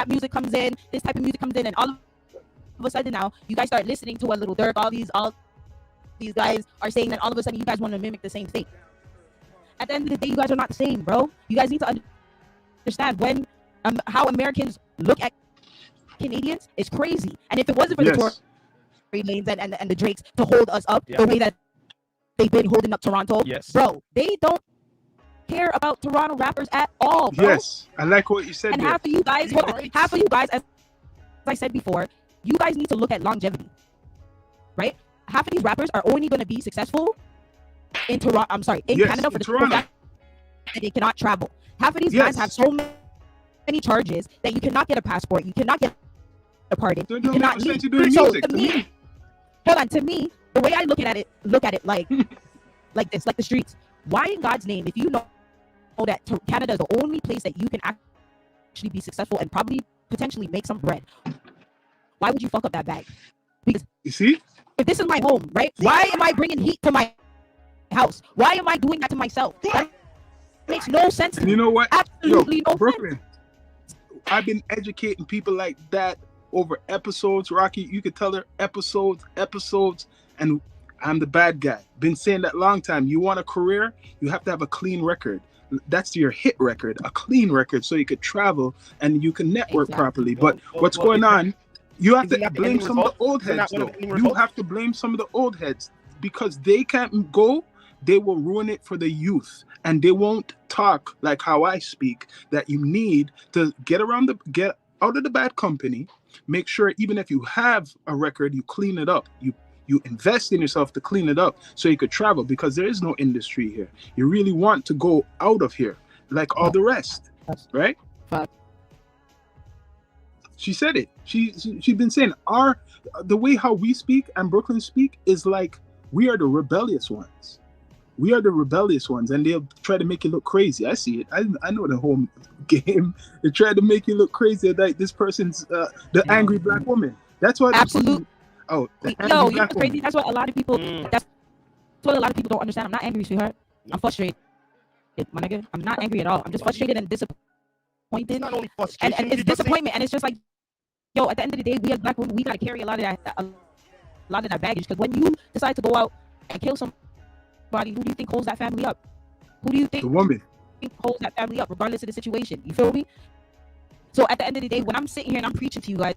music comes in. This type of music comes in, and all of a sudden now, you guys start listening to a Little Durk. All these guys are saying that all of a sudden you guys want to mimic the same thing. At the end of the day, you guys are not the same, bro. You guys need to understand when how Americans look at Canadians is crazy. And if it wasn't for the Tory Lanes and the Drakes to hold us up the way that they've been holding up Toronto, bro, they don't care about Toronto rappers at all, bro. Yes, I like what you said. And there. half of you guys, as I said before, you guys need to look at longevity, right? Half of these rappers are only going to be successful in Toronto. I'm sorry, in Canada for the simple fact that they cannot travel. Half of these guys have so many charges that you cannot get a passport, you cannot get a pardon, you cannot leave. So to me, to me, the way I look at it like like this, like the streets. Why in God's name, if you know that Canada is the only place that you can actually be successful and probably potentially make some bread, why would you fuck up that bag? Because you see, if this is my home, right? Why am I bringing heat to my house? Why am I doing that to myself? That makes no sense. And you know what? Absolutely no Brooklyn, sense. I've been educating people like that over episodes. Rocky, you could tell her episodes, and I'm the bad guy. Been saying that long time. You want a career, you have to have a clean record. That's your hit record, a clean record, so you could travel and you can network properly. But what's going on? You have Is to that the blame ending some of result? the old Is that heads, one of though. the ending You results? have to blame some of the old heads because they can't go. They will ruin it for the youth, and they won't talk like how I speak. That you need to get out of the bad company. Make sure even if you have a record, you clean it up. You invest in yourself to clean it up so you could travel because there is no industry here. You really want to go out of here like all the rest, right? Fuck. She said it. She's been saying the way how we speak and Brooklyn speak is like we are the rebellious ones. We are the rebellious ones, and they'll try to make you look crazy. I see it. I know the whole game. They try to make you look crazy, like this person's the angry black woman. That's why. Absolutely. Oh, the angry Yo, you know black what's crazy? woman. That's what a lot of people. That's what a lot of people don't understand. I'm not angry, sweetheart. I'm frustrated, my nigga. I'm not angry at all. I'm just frustrated and disappointed. It's not only frustration. And it's disappointment, and it's just like, yo, at the end of the day, we as black women, we gotta carry a lot of that baggage. Because when you decide to go out and kill somebody, who do you think holds that family up? Who do you think The woman. holds that family up, regardless of the situation? You feel me? So at the end of the day, when I'm sitting here and I'm preaching to you guys,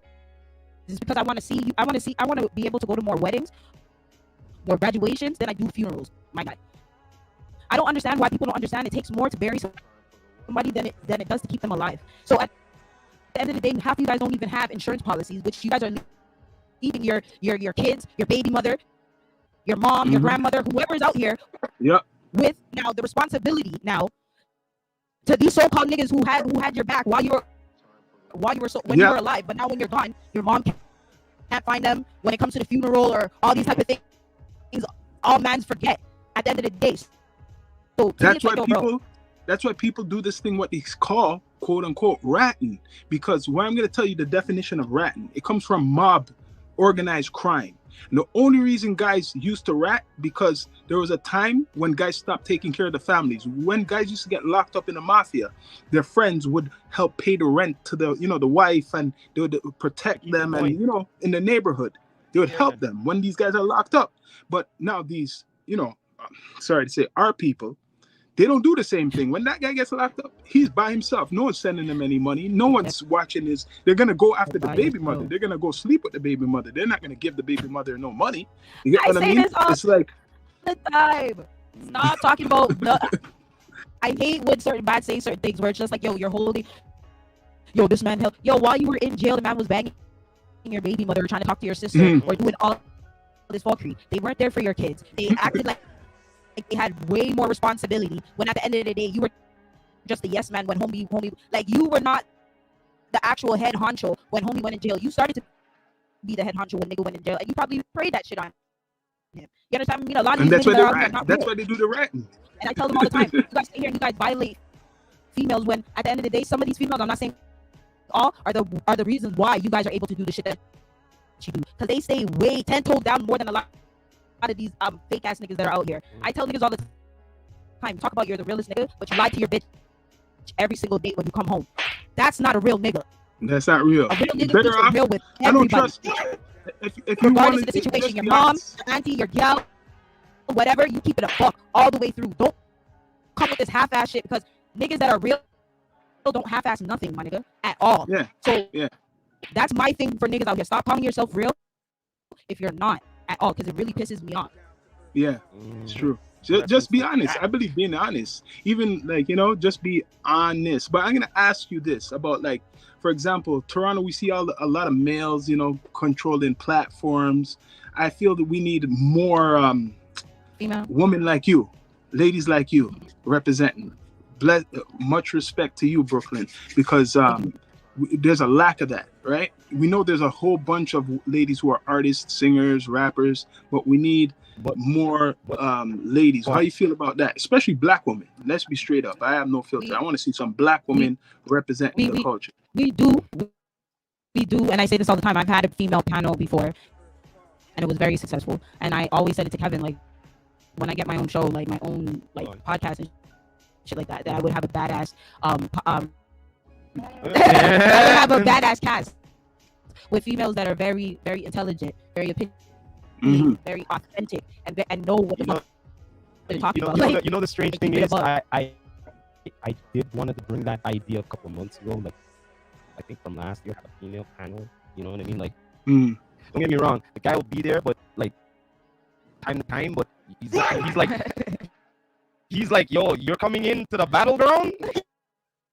it's because I want to see you. I want to be able to go to more weddings, more graduations than I do funerals. My guy, I don't understand why people don't understand. It takes more to bury somebody than it does to keep them alive. So at the end of the day, half of you guys don't even have insurance policies, which you guys are leaving your kids, your baby mother, your mom, your grandmother, whoever is out here, with now the responsibility now to these so-called niggas who had your back when you were alive, but now when you're gone, your mom can't find them. When it comes to the funeral or all these type of things, all mans forget at the end of the day. So that's why people do this thing what they call quote unquote ratting, because what I'm going to tell you the definition of ratting, it comes from mob organized crime. And the only reason guys used to rat because there was a time when guys stopped taking care of the families. When guys used to get locked up in the mafia, their friends would help pay the rent to the wife, and they would protect them, and in the neighborhood they would help them when these guys are locked up. But now these sorry to say, our people, they don't do the same thing. When that guy gets locked up, he's by himself. No one's sending him any money. No one's watching his. They're gonna go after the baby mother. They're gonna go sleep with the baby mother. They're not gonna give the baby mother no money. You get what I mean? This all it's like the time. Stop talking about I hate when certain bad say certain things where it's just like, yo, you're holding. Yo, this man held. Yo, while you were in jail, the man was banging your baby mother, or trying to talk to your sister, or doing all this fuckery. They weren't there for your kids. They acted like they had way more responsibility, when at the end of the day you were just the yes man when homie like you were not the actual head honcho when homie went in jail. You started to be the head honcho when nigga went in jail, and you probably prayed that shit on him. You understand me? A lot of these niggas are out there. That's why they do the ratting. And I tell them all the time, you guys stay here and you guys violate females, when at the end of the day, some of these females, I'm not saying all, are the reasons why you guys are able to do the shit that you do, because they stay way 10 toes down more than a lot of these fake ass niggas that are out here. I tell niggas all the time, talk about you're the realest nigga, but you lie to your bitch every single day when you come home. That's not a real nigga. That's not real. A real nigga keeps it real with everybody. I don't trust. If you regardless of the situation, your mom, your auntie, your gal, whatever, you keep it a buck all the way through. Don't come with this half-ass shit, because niggas that are real don't half-ass nothing, my nigga, at all. Yeah. So that's my thing for niggas out here. Stop calling yourself real if you're not at all, because it really pisses me off. Yeah, it's true. Just be honest. I believe being honest, even just be honest. But I'm gonna ask you this about, like, for example, Toronto. We see a lot of males, controlling platforms. I feel that we need more female women like you, ladies like you, representing. Much respect to you, Brooklyn, because there's a lack of that, right? We know there's a whole bunch of ladies who are artists, singers, rappers, but we need more ladies. How you feel about that? Especially black women. Let's be straight up. I have no filter. I want to see some black women representing the culture. We do, and I say this all the time. I've had a female panel before, and it was very successful. And I always said it to Kevin, like, when I get my own show, like my own podcast and shit like that, I would have a badass I would have a badass cast with females that are very, very intelligent, very opinionated, very authentic, and know what the fuck they're talking about. The strange thing is, I did wanted to bring that idea a couple months ago, like I think from last year, a female panel. You know what I mean? Like Mm. Don't get me wrong, the guy will be there, but like time to time, but he's like, yo, you're coming into the battleground,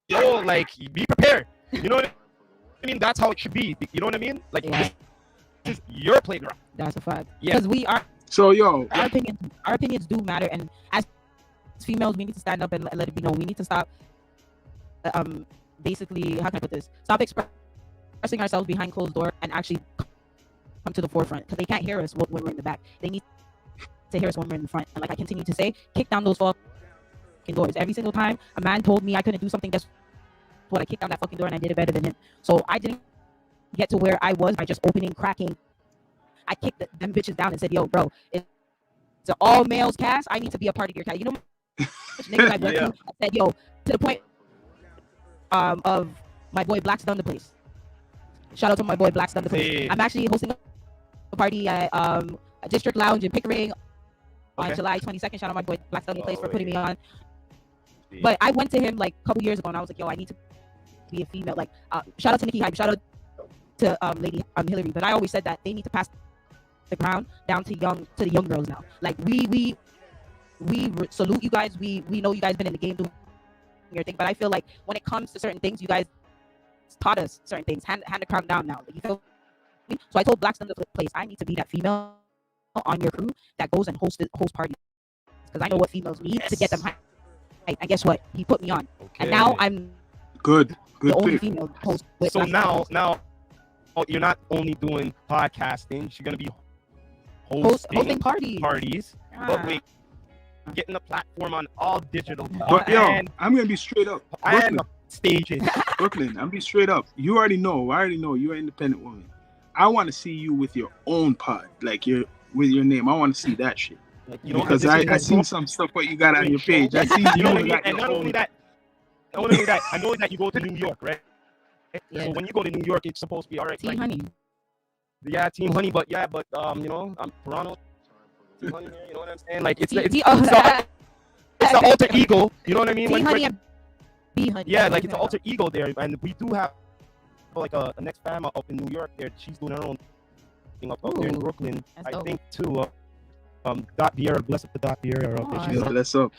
yo, like be prepared. You know what I mean? That's how it should be. You know what I mean? Like this is your playground. That's a fact. Yeah. Because we are. So yo, our opinions do matter, and as females, we need to stand up and let it be known. We need to stop. Basically, how can I put this? Stop expressing ourselves behind closed door and actually come to the forefront, because they can't hear us when we're in the back. They need to hear us when we're in the front. And like I continue to say, kick down those fucking doors. Every single time a man told me I couldn't do something, that's what I kicked down that fucking door and I did it better than him. So I didn't get to where I was by just opening, cracking. I kicked them bitches down and said, yo, bro, it's an all males cast. I need to be a part of your cast. You know how much niggas I went to? I said, yo, to the point of my boy Black's done the place. Shout out to my boy Black's done the place. Hey. I'm actually hosting a party at District Lounge in Pickering on July 22nd. Shout out my boy Black's done the place for putting me on. But I went to him like a couple years ago and I was like, yo, I need to be a female. Like, shout out to Nikki Hype, shout out to Lady Hillary. But I always said that they need to pass the ground down to the young girls now. Like we salute you guys. We know you guys been in the game doing your thing. But I feel like when it comes to certain things, you guys taught us certain things. Hand the crown down now. Like, you feel me? So I told Blackstone the place, I need to be that female on your crew that goes and host parties, because I know what females need to get them hyped. And guess what? He put me on, and now I'm good the only pick. female host. So now you're not only doing podcasting, you're gonna be hosting parties. But wait, getting a platform on all digital. But yo, I'm gonna be straight up. And stages. Brooklyn, I'm gonna be straight up. I already know you're an independent woman. I want to see you with your own pod, like with your name. I want to see that shit. Like, you know, because I seen some stuff what you got on your page. I see you know what I mean? And not only that, I know that you go to New York, right? Yeah. So when you go to New York, it's supposed to be all right. Team like, Honey. Yeah, Team Honey, but you know, I'm Toronto. Team Honey, you know what I'm saying? Like it's the alter ego. You know what I mean? Team Honey and B Honey. Yeah, like it's an alter ego there, and we do have like a next fam up in New York. There, she's doing her own thing up there in Brooklyn. I think too. Dot Vieira, bless up the Dot Vieira out there. Bless up.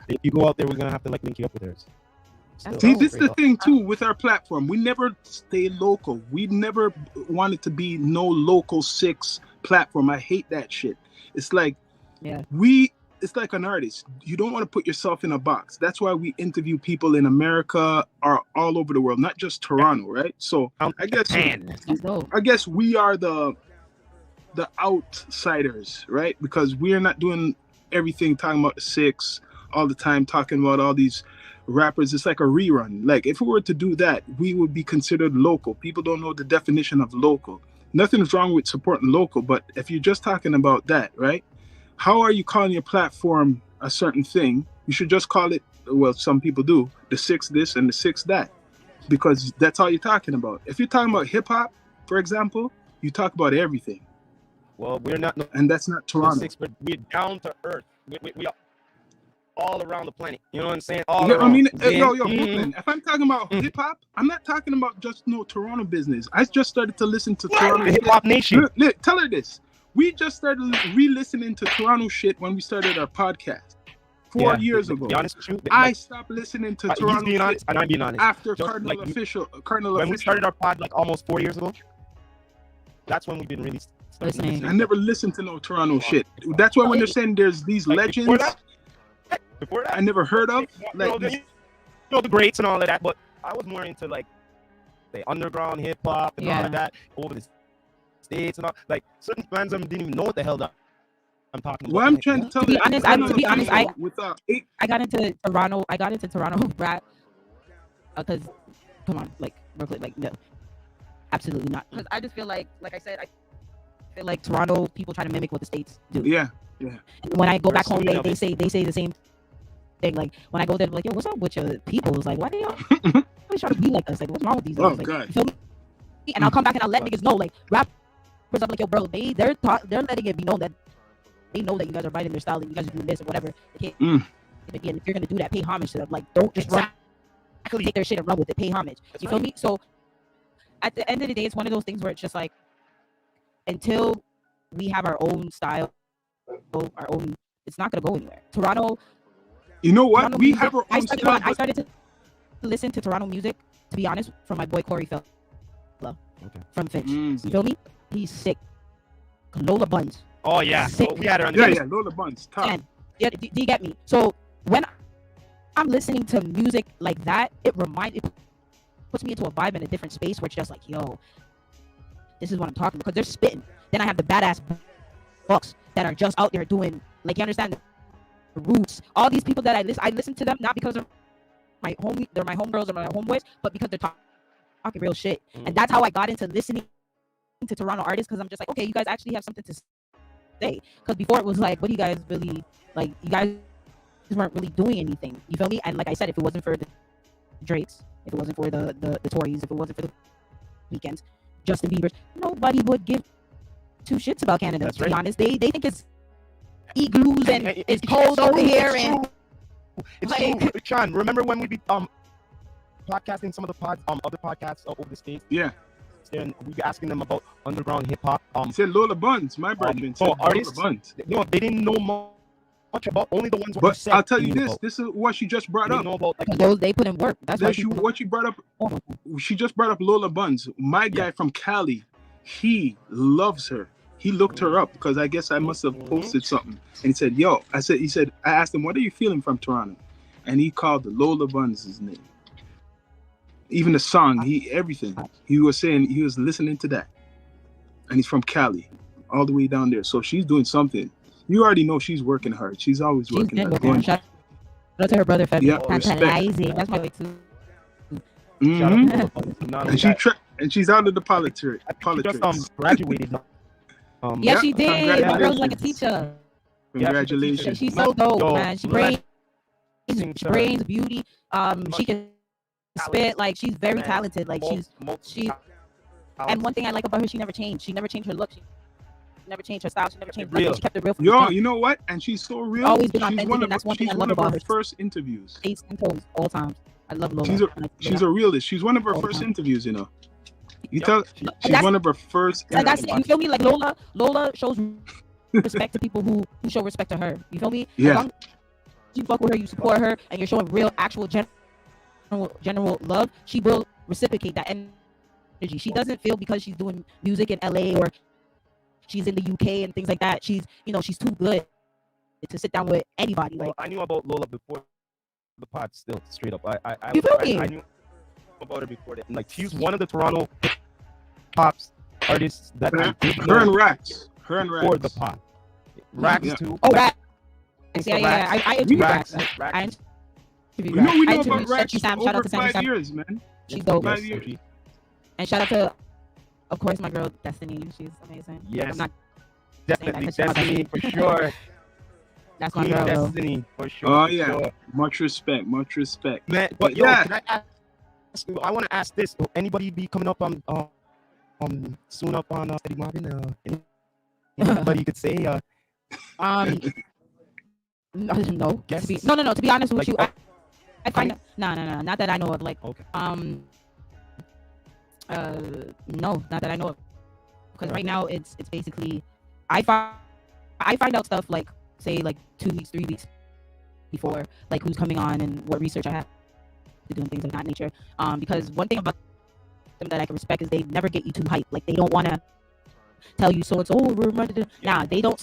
If you go out there, we're gonna have to like link you up with hers. See, this is the thing too with our platform. We never stay local. We never wanted to be no local 6 platform. I hate that shit. It's like it's like an artist. You don't want to put yourself in a box. That's why we interview people in America or all over the world, not just Toronto, right? So I guess we are the outsiders, right? Because we are not doing everything, talking about the 6 all the time, talking about all these rappers. It's like a rerun. Like if we were to do that, we would be considered local. People don't know the definition of local. Nothing's wrong with supporting local, but if you're just talking about that, right? How are you calling your platform a certain thing? You should just call it, well, some people do, the 6 this and the 6 that, because that's all you're talking about. If you're talking about hip hop, for example, you talk about everything. Well, we're not, and that's not Toronto. 6, but we're down to earth. We are all around the planet. You know what I'm saying? Brooklyn. If I'm talking about hip hop, I'm not talking about just no Toronto business. I just started to listen to Toronto hip hop nation. Look, tell her this. We just started re-listening to Toronto shit when we started our podcast 4 years ago. Be honest with you, I stopped listening to Toronto being honest, and I'm being honest. After just Cardinal like Official. When we started our pod like almost 4 years ago, that's when we've been really listening. I never listened to no Toronto shit. That's why when they're saying there's these legends before that, I never heard of. Like, you know the greats and all of that, but I was more into like the underground hip hop and all of that over the States and all. Like certain fans didn't even know what the hell that I'm talking about. Well, I'm trying to tell you. To be honest, I got into Toronto. I got into Toronto rap because, come on, like Brooklyn, like no, absolutely not. Because I just feel like I said, I feel like Toronto people try to mimic what the States do. Yeah. And when I go back home, they say the same thing. Like when I go there, I'm like, yo, what's up with your people? It's like, why do y'all always try to be like us? Like, what's wrong with these guys? Like, God. You feel me? And I'll come back and I'll let niggas know, like, rappers, I'm like, yo, bro, they're letting it be known that they know that you guys are writing their style and you guys are doing this or whatever. Again, if you're gonna do that, pay homage to them. Like, don't just take their shit and run with it. Pay homage. You feel me? So at the end of the day, it's one of those things where it's just like, until we have our own style, our own, it's not gonna go anywhere. Toronto. You know what? Toronto We music, have our own style. I started to listen to Toronto music, to be honest, from my boy Corey Fella from Fitch. You feel me? He's sick. Lola Buns. Oh yeah, Sick. we had her on the Yeah, Lola Buns. Top. And, yeah, do you get me? So when I'm listening to music like that, it puts me into a vibe in a different space where it's just like, yo, this is what I'm talking about, because they're spitting. Then I have the badass books that are just out there doing, like, you understand, the roots. All these people that I listen to them not because they're my homegirls or my homeboys, but because they're talking real shit. And that's how I got into listening to Toronto artists, because I'm just like, okay, you guys actually have something to say. Because before it was like, what do you guys really, like, you guys weren't really doing anything. You feel me? And like I said, if it wasn't for the Drakes, if it wasn't for the Tories, if it wasn't for the Weekends, Justin Bieber, nobody would give two shits about Canada. That's to be right. honest, they think it's igloos and it's cold over here, and it's like, true. Sean, remember when we be podcasting some of the other podcasts over the states? Yeah. And we be asking them about underground hip hop. Said Lola Buns. My brethren said artists, Lola Buns. They didn't know much about, only the ones. But I'll tell you this. This is what she just brought up. Know about, like, those, they put in work. That's why what she brought up. She just brought up Lola Buns. My guy from Cali, he loves her. He looked her up because I guess I must have posted something, and he said, "Yo," I asked him, "What are you feeling from Toronto?" And he called the Lola Buns his name. Even the song, everything. He was saying he was listening to that, and he's from Cali, all the way down there. So she's doing something. You already know she's working hard. She's always working hard. Shout out to her brother, Febby. Yeah, respect. That's my way too. And she's out of the politics. She just graduated. Yeah, she did. My girl's like a teacher. Congratulations. She's so dope, man. She brains beauty. She can spit. Like, she's very talented. Like, she. And one thing I like about her, she never changed. She never changed her look. She never changed her style. She never changed nothing. She kept it real from the jump. You know what? And she's so real. Always been authentic, and that's one thing I love about her. First interviews. 8 and toes, all times. I love Lola. She's a realist. She's one of her first interviews, you know. She's one of her first. That's it. You feel me? Like, Lola shows respect to people who show respect to her. You feel me? Yeah. As long as you fuck with her, you support her, and you're showing real, actual, general love, she will reciprocate that energy. She doesn't feel because she's doing music in LA or she's in the UK and things like that, she's too good to sit down with anybody. Like, I knew about Lola before the pod. Still, straight up, you feel me? I knew about her before that. Like, she's one of the Toronto pop artists that her and Rax for the pod. Rax too. Oh, Rax. Yeah. I interviewed Rax. I interviewed Rax. We know about Rax over 5 years, man. She's dope. 5 years. And shout out to, of course, my girl Destiny. She's amazing. Yes. I'm not Definitely Destiny for sure. That's my girl. Destiny for sure. Oh yeah. Sure. Much respect. Man, but yeah. Can I want to ask this. Will anybody be coming up soon up on Steady Mobbin? Anybody you could say? No. Guess? To be honest with you, I find no, not that I know of. Like, okay. No, not that I know of. Because right now it's basically I find out stuff like, say, like 2 weeks, 3 weeks before, like who's coming on and what research I have to do and things of that nature. Because one thing about them that I can respect is they never get you too hyped. Like, they don't want to tell you so and so. Nah, they don't.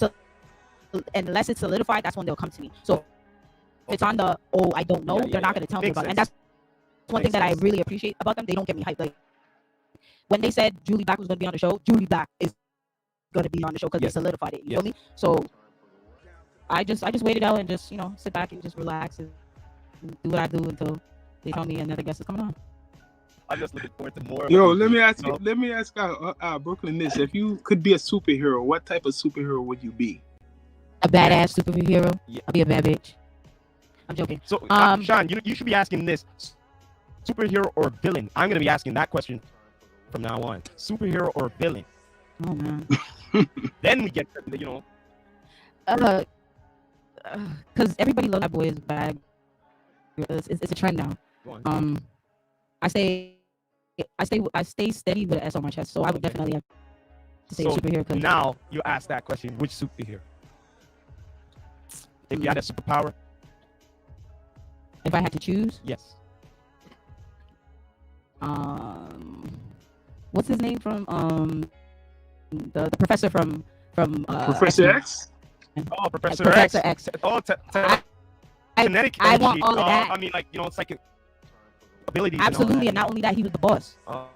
Unless it's solidified, that's when they'll come to me. So if it's on the I don't know, they're not going to tell me about it. And that's one thing that I really appreciate about them. They don't get me hyped. Like, when they said Julie Black was going to be on the show, Julie Black is going to be on the show because they solidified it. You feel me? So I just waited out and just, sit back and just relax and do what I do until they tell me another guest is coming on. I'm just looking forward to more. Yo, let me ask Brooklyn this: if you could be a superhero, what type of superhero would you be? A badass superhero. Yeah. I'll be a bad bitch. I'm joking. So, Sean, you should be asking this: superhero or villain? I'm gonna be asking that question from now on. Superhero or villain? Oh man. Then we get because everybody loves that boy is bad. It's a trend now. I stay steady with an S on my chest, so I would definitely have to say So superhero. 'Cause now you ask that question: which superhero? If you had a superpower, if I had to choose, yes. what's his name from the professor from Professor X-Men. X. Oh, Professor Professor X. X. Oh, kinetic I energy. want all of that. I mean, like, you know, psychic abilities. Absolutely, and and all not only that, he was the boss. that.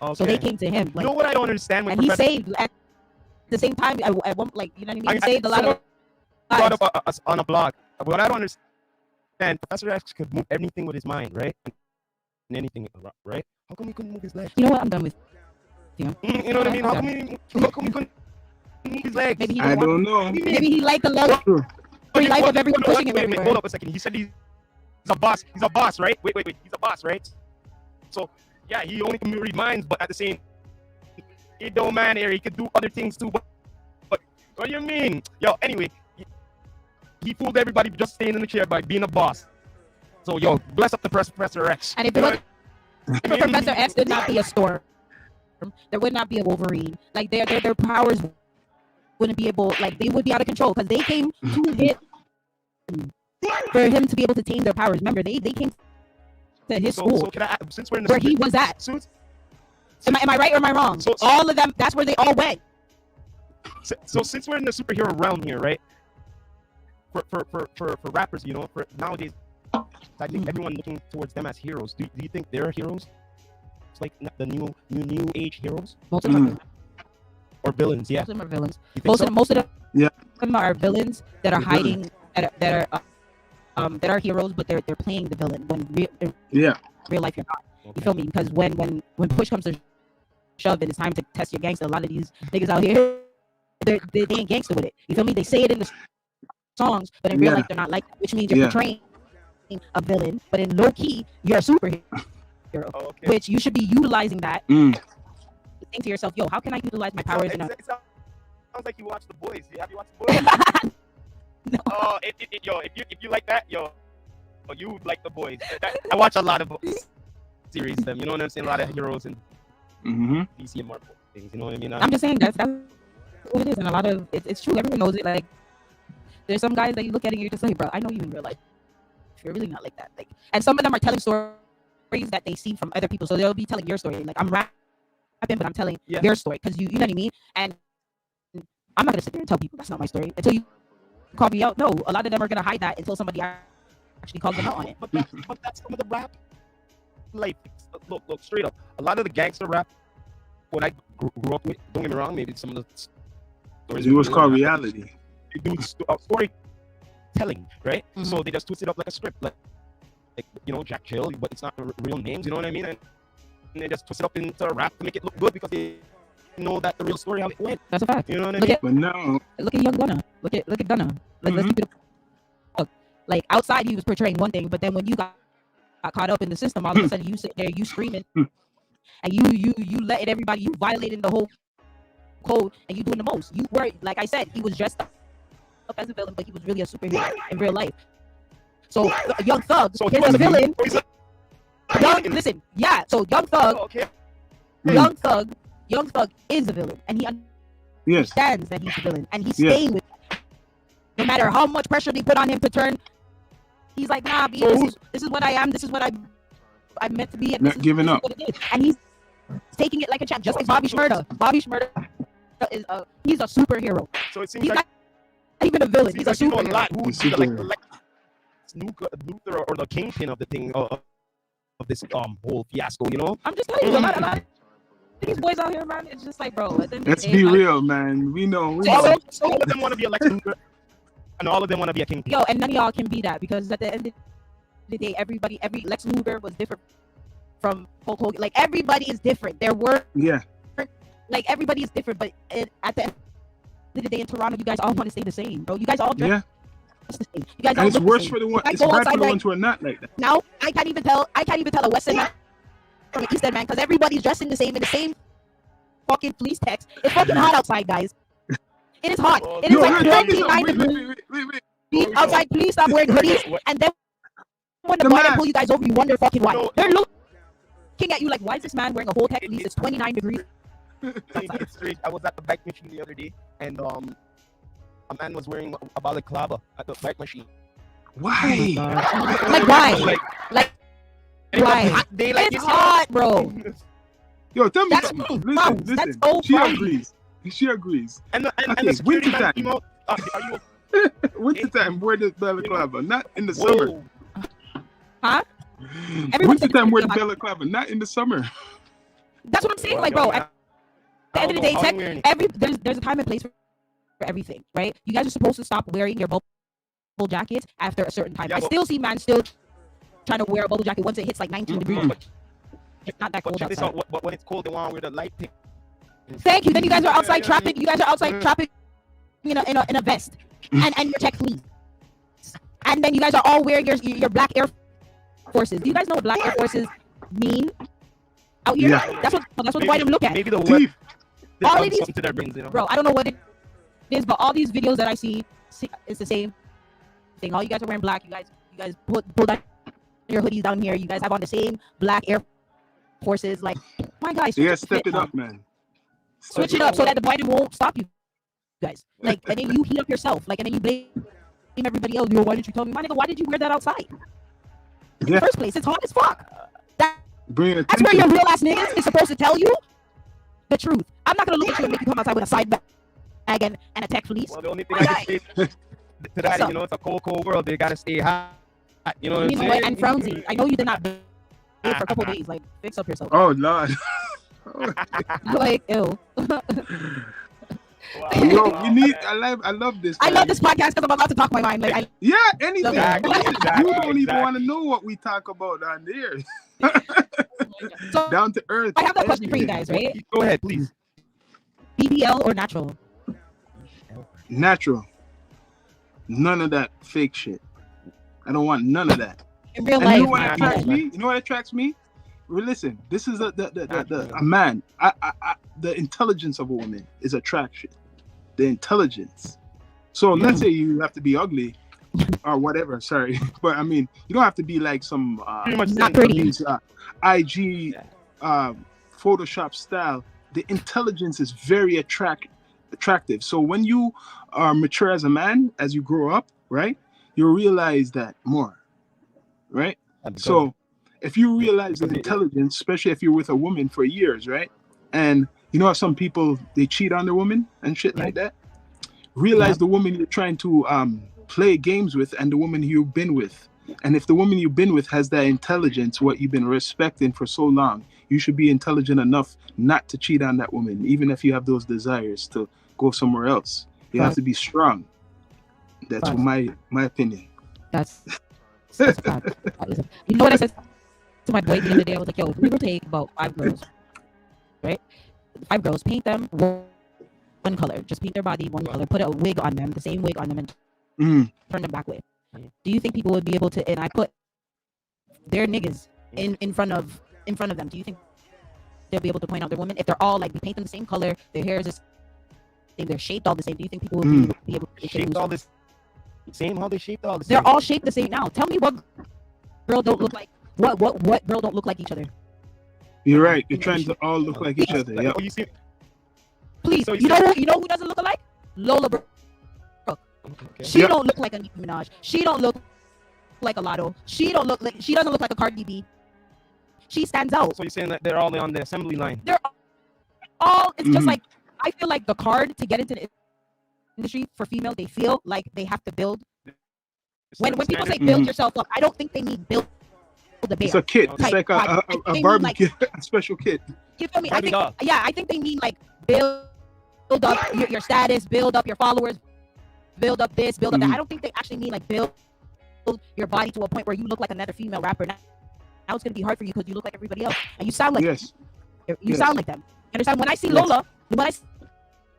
Okay. So they came to him, You like, know what I don't understand with and he Professor saved at the same time. At one, like, you know what I mean? He I- saved a lot of brought lives. up us on a blog. What I don't understand, Professor X could move everything with his mind, right? And anything, right? How come he couldn't move his legs? You know what? I'm done with you. You know what I mean? How come he couldn't move his legs? Maybe he I didn't want don't know. Maybe he liked the love True. free life of everyone pushing him Wait, everywhere. hold up a second. He said he's a boss. He's a boss, right? Wait. He's a boss, right? So yeah, he only can read minds, but at the same, it don't matter. He could do other things too. But what do you mean? Yo, anyway, he fooled everybody just staying in the chair by being a boss. So yo, bless up the Professor X. And if it wasn't for Professor X, there'd not be a Storm. There would not be a Wolverine. Like their powers wouldn't be able, like they would be out of control because they came to him for him to be able to tame their powers. Remember, they came to his school So can I, since we're in the where he was at. Am I right or am I wrong? So- all of them, that's where they all went. So since we're in the superhero realm here, right? For rappers, you know, for nowadays, I think everyone looking towards them as heroes. Do you think they're heroes? It's like the new age heroes Most of them, or villains? Yeah. most of them are villains. You think Most of them, Yeah. are villains that are They're hiding, that are heroes, but they're playing the villain when in Yeah. real life you're not. Okay. You feel me? Because when push comes to shove and it's time to test your gangster, a lot of these niggas out here, they ain't gangster with it. You feel me? They say it in the songs, but in real Yeah. life they're not like that, which means you're Yeah. portraying a villain, but in low key you're a superhero, Oh, okay. which you should be utilizing that. Mm. Think to yourself, yo, how can I utilize my powers in a It sounds like you watch The Boys. Have you watched The Boys? No. Oh, yo, if you like that, yo, you would like The Boys. I watch a lot of series. Them, you know what I'm saying? A lot of heroes and Mm-hmm. DC and Marvel things. You know what I mean? I'm just saying that's what it is, and a lot of it's true. Everyone knows it. Like, there's some guys that you look at and you're just like, bro, I know you in real life. You're really not like that. Like, and some of them are telling stories that they see from other people, so they'll be telling your story. Like, I'm rapping, but I'm telling your story because you know what I mean. And I'm not gonna sit there and tell people that's not my story until you call me out. No, a lot of them are gonna hide that until somebody actually calls them out on it. But that's some of the rap. Like, look, straight up. A lot of the gangster rap, what I grew up with, don't get me wrong, maybe some of the stories. It was called reality. They do storytelling, right? Mhm. So they just twist it up like a script, like you know, Jack Chill, but it's not real names. You know what I mean? And they just twist it up into a rap to make it look good because they know that the real story how it went. That's a fact. You know what I Look mean? at But no. Young Gunna. Look at Gunna. Like, let's keep it look. Like, outside he was portraying one thing, but then when you got caught up in the system, all of a sudden you sit there, you screaming, and you letting everybody, you violating the whole code, and you doing the most. You were, like I said, he was dressed up as a villain, but he was really a superhero in real life. So Young Thug So is a villain. villain. Listen, yeah. So Young Thug, Okay. Young Thug is a villain, and he Yes. understands that he's a villain, and he's Yeah. staying with it. No matter how much pressure they put on him to turn, he's like, nah, B, So this is what I am. This is what I'm meant to be. And Not this is, giving this is up. what it is. And he's taking it like a champ, just like Bobby Shmurda. Bobby Shmurda is he's a superhero. So it seems He's like not even a villain. He's a you know a superhero. lot. Who's He's like superhero. Luther or the kingpin of the thing of this whole fiasco? You know? I'm just telling you, a lot of these boys out here, man. It's just like, bro. At the end of the Let's day, be like, real, man. We know. So all of them want to be a Lex Luthor, and all of them want to be a kingpin. Yo, and none of y'all can be that because at the end of the day, every Lex Luthor was different from Hulk Hogan. Like, everybody is different. There were Yeah. like, everybody is different, but at the end of the day in Toronto, you guys all want to stay the same, bro. You guys all dress Yeah. the same. You guys all And it's look the worse same. for the You one. guys It's go bad outside for the right ones who are not like that. now. I can't even tell a Western man from an Eastern man because everybody's dressing the same in the same fucking fleece text. It's fucking hot outside, guys. It is hot. It is Yo, like tell me 29 something. degrees Wait. outside. Please stop wearing hoodies. And then when the The guard mask. pull you guys over, you wonder fucking why. No. They're looking at you like, why is this man wearing a whole tech fleece? It's 29 degrees It's strange. I was at the bike machine the other day, and a man was wearing a balaclava at the bike machine. Why? Like why? Like Like why? hot day like It's this, hot, bro. Yo, tell me That's something. so Listen, gross. listen. That's so She gross. agrees. She agrees. And the Okay, security man wintertime. came out. Are you Winter time, wear the balaclava, not in the Whoa. summer. Huh? Everyone's Winter time, wear the like- balaclava, not in the summer. That's what I'm saying. Like, bro, at the end of the day, there's a time and place for everything, right? You guys are supposed to stop wearing your bubble jackets after a certain time. Yeah, I but- still see man still trying to wear a bubble jacket once it hits like 19 degrees. It's not that But cold check this outside. out. But when it's cold, they want to wear the light pink. Thank you. Then you guys are outside Yeah. trapping. You guys are outside trapping, in a vest and your tech fleece. And then you guys are all wearing your black Air Forces. Do you guys know what black Air Forces mean out here? Yeah. That's what the white them look at. Maybe the Thief. All all of these- something to their brains, you know. Bro, I don't know what it is, but all these videos that I see, it's the same thing. All you guys are wearing black. You guys pull down your hoodies down here. You guys have on the same black Air Forces. Like, my guys, You gotta step it up, man. switch it up so that the Biden won't stop you guys. Like, and then you heat up yourself. Like, and then you blame everybody else. Yo, why didn't you tell me? My nigga, why did you wear that outside? In the Yeah, first place, it's hot as fuck. bring it. That's where your real ass niggas is supposed to tell you the truth. I'm not gonna look at you and make you come outside with a side bag and a tech fleece. Well, the only thing My I can say to that, you know, it's a cold world. They gotta stay hot. You know what You I'm know saying? what? And Frownsy, I know you did not bathe for a couple days. Like, fix up yourself. Oh Lord. Like, ew. Yo, we need. I love this. I man. love this podcast because I'm about to talk my mind. Like, Yeah, anything. Exactly, Listen, exactly, you don't even exactly. want to know what we talk about on there. so Down to earth. I have a question for you guys, right? Go ahead, please. BBL or natural? Natural. None of that fake shit. I don't want none of that. In real And life, you know what man. attracts me? You know what attracts me? Well, listen, this is a man. The intelligence of a woman is attraction. The intelligence. So let's say you have to be ugly or whatever. Sorry, but I mean you don't have to be like some Pretty much Not saying pretty. these IG Photoshop style. The intelligence is very attractive. So when you are mature as a man, as you grow up, right, you realize that more, right? So if you realize the intelligence, especially if you're with a woman for years, right, and you know how some people they cheat on their woman and shit like that, realize the woman you're trying to play games with and the woman you've been with. And if the woman you've been with has that intelligence, what you've been respecting for so long, you should be intelligent enough not to cheat on that woman, even if you have those desires to go somewhere else. You have to be strong. That's my opinion. That's bad. You know what I said to my boy the other day? I was like, yo, we will take about 5 girls, right? 5 girls, paint them one color. Just paint their body one color. Put a wig on them, the same wig on them, and turn them back way. Do you think people would be able to? And I put their niggas in front of them. Do you think they'll be able to point out their women if they're all like we paint them the same color, their hair is the same, they're shaped all the same? Do you think people would be able to shaped all this same? How they shaped all the same? They're all shaped the same now. Tell me what girl don't look like what girl don't look like each other. You're right. You're trying to all look like each other. Yeah. Oh, you see? Please, So you know who doesn't look alike? Lola Brooke. Okay. She don't look like a Nicki Minaj. She don't look like a Lotto. She doesn't look like a Cardi B. She stands out. So you're saying that they're all on the assembly line? They're all. It's just like I feel like the card to get into the industry for female, they feel like they have to build. When people say build yourself up, I don't think they need build a bear. It's a kit. It's Type like a they Barbie mean, kit, a special kit. You feel me? Barbie doll. I think they mean like build up your status, build up your followers, build up this, build up that. I don't think they actually mean like build your body to a point where you look like another female rapper. Now it's gonna be hard for you because you look like everybody else and you sound like you sound like them. You understand? When I see Lola, when I see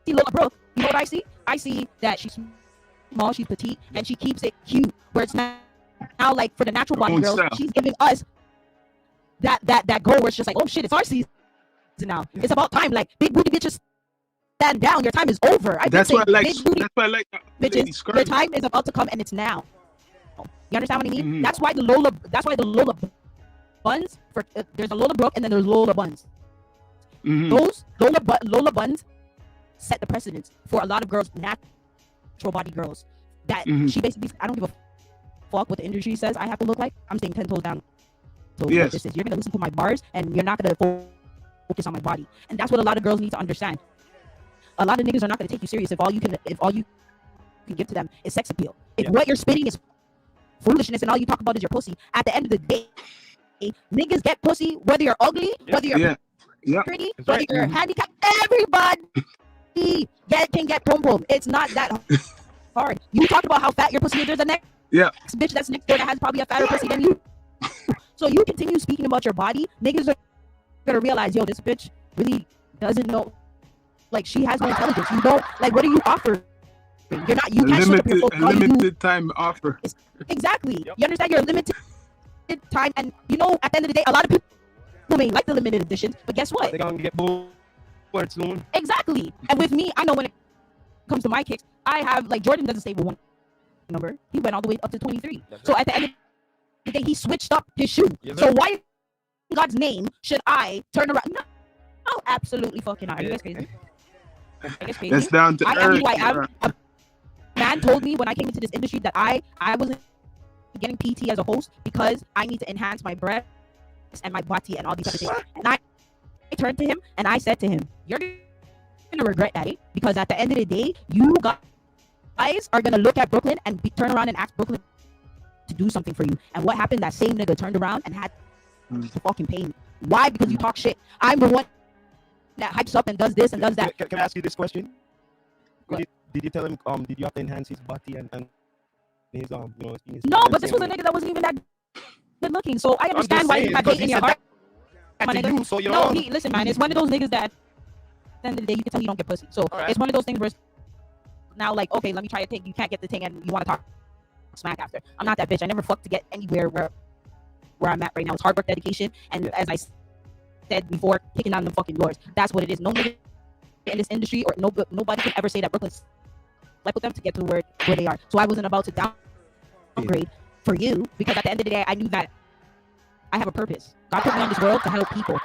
Lola Brooke, you know what I see? I see that she's small, she's petite, and she keeps it cute. Where it's now like for the natural body girls, she's giving us that goal where it's just like, oh shit, it's our season now. It's about time. Like big booty bitches, stand down. Your time is over. That's why I like. Big booty That's why I like. bitches. Your time is about to come, and it's now. You understand what I mean? That's why the Lola buns. There's a Lola Brooke, and then there's Lola buns. Mhm. Those Lola buns set the precedence for a lot of girls, natural body girls, that Mhm. she basically, I don't give a fuck what the industry says I have to look like. I'm staying 10 toes down. So Yes. what this is, you're gonna listen to my bars and you're not gonna focus on my body. And that's what a lot of girls need to understand. A lot of niggas are not gonna take you serious if all you can give to them is sex appeal. If what you're spitting is foolishness and all you talk about is your pussy, at the end of the day, niggas get pussy whether you're ugly, whether you're pretty, whether you're handicapped. Everybody can get pum pum. It's not that hard. You talked about how fat your pussy is. There's a next bitch that's next door that has probably a fatter pussy than you. So you continue speaking about your body, niggas are gonna realize, yo, this bitch really doesn't know. Like, she has no intelligence. You don't, like, what are you offering? You're not, you can't show up your a limited time offer. Exactly. You understand? You're limited time, and you know, at the end of the day, a lot of people may like the limited editions, but guess what? They're gonna get bored soon. Exactly. And with me, I know when it comes to my kicks, I have, like, Jordan doesn't stay with one number. He went all the way up to 23. So at the end of the day, he switched up his shoe. So why in God's name should I turn around? No, absolutely fucking not. Are you guys crazy? That's down to I earth. am who I am. A man told me when I came into this industry that I wasn't getting PT as a host because I need to enhance my breasts and my body and all these other things. And I turned to him and I said to him, you're gonna regret that, because at the end of the day, you guys are gonna look at Brooklyn and turn around and ask Brooklyn to do something for you. And what happened? That same nigga turned around and had to fucking pay me. Why? Because you talk shit. I'm the one that hypes up and does this and does that. Can I ask you this question? Did you tell him did you have to enhance his body and his his no, but this was a nigga that wasn't even that good looking. So I understand why you have hate in your heart. My nigga. You, so no, listen, man, it's one of those niggas that at the end of the day you can tell you don't get pussy. So it's one of those things where now, like, okay, let me try a thing. You can't get the thing and you want to talk smack after. I'm not that bitch. I never fucked to get anywhere where I'm at right now. It's hard work, dedication, and as I said before, kicking down the fucking doors. That's what it is. No nigga in this industry or nobody can ever say that Brooklyn's slept with them to get to where they are. So I wasn't about to downgrade for you, because at the end of the day, I knew that I have a purpose. God put me on this world to help people,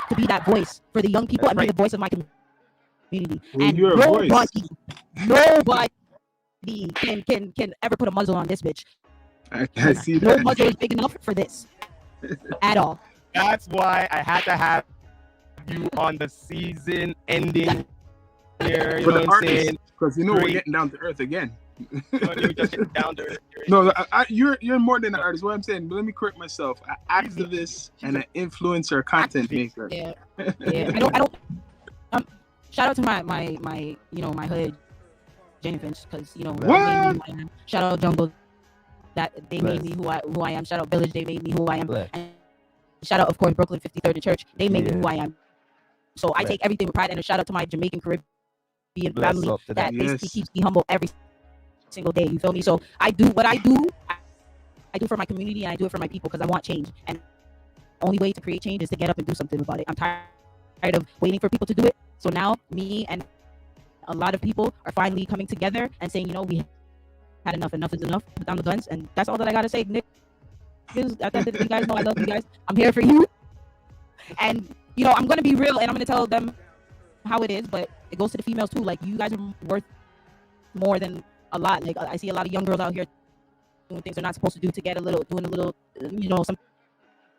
to be that voice for the young people and be the voice of my community. Well, and nobody can ever put a muzzle on this bitch. I see no that. muzzle is big enough for this at all. That's why I had to have you on the season ending here. You know what I'm saying? Because we're getting down to earth again. You're just getting down to earth. No, you're more than an artist. What I'm saying, but let me correct myself. An activist and an influencer, content maker. Yeah. I don't. Shout out to my my hood, Jenny Finch, because shout out Jungle, that they made me who I am. Shout out Village, they made me who I am. And shout out, of course, Brooklyn 53rd and Church, they made me who I am. So I take everything with pride, and a shout out to my Jamaican Caribbean family that basically keeps me humble every single day. You feel me? So I do what I do. I do for my community, and I do it for my people because I want change. And the only way to create change is to get up and do something about it. I'm tired of waiting for people to do it. So now me and a lot of people are finally coming together and saying, we had enough. Enough is enough. Put down the guns. And that's all that I gotta say, Nick. At the end of the day, you guys know I love you guys. I'm here for you. And I'm gonna be real, and I'm gonna tell them how it is, but it goes to the females too. Like, you guys are worth more than a lot. Like, I see a lot of young girls out here doing things they're not supposed to do to get doing a little, something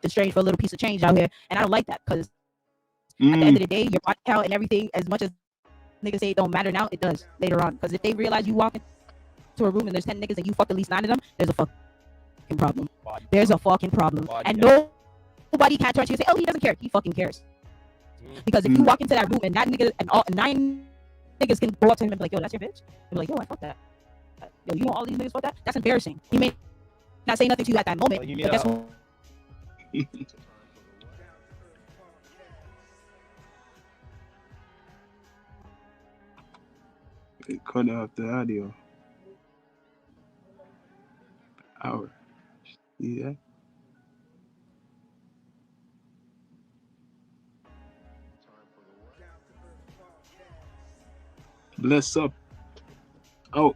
strange for a little piece of change out here, and I don't like that, because at the end of the day, your body count and everything, as much as niggas say it don't matter now, it does later on. Because if they realize you walk into a room and there's 10 niggas and you fuck at least 9 of them, there's a fucking problem. There's a fucking problem. And nobody can turn to you and say, oh, he doesn't care. He fucking cares. Because if you walk into that room and that nigga and all 9 niggas can go up to him and be like, yo, that's your bitch. They'll be like, yo, I fuck that. Yo, you know all these niggas fuck that? That's embarrassing. He may not say nothing to you at that moment, but guess what? It cut off the audio. Hour. See that? Bless up. Oh.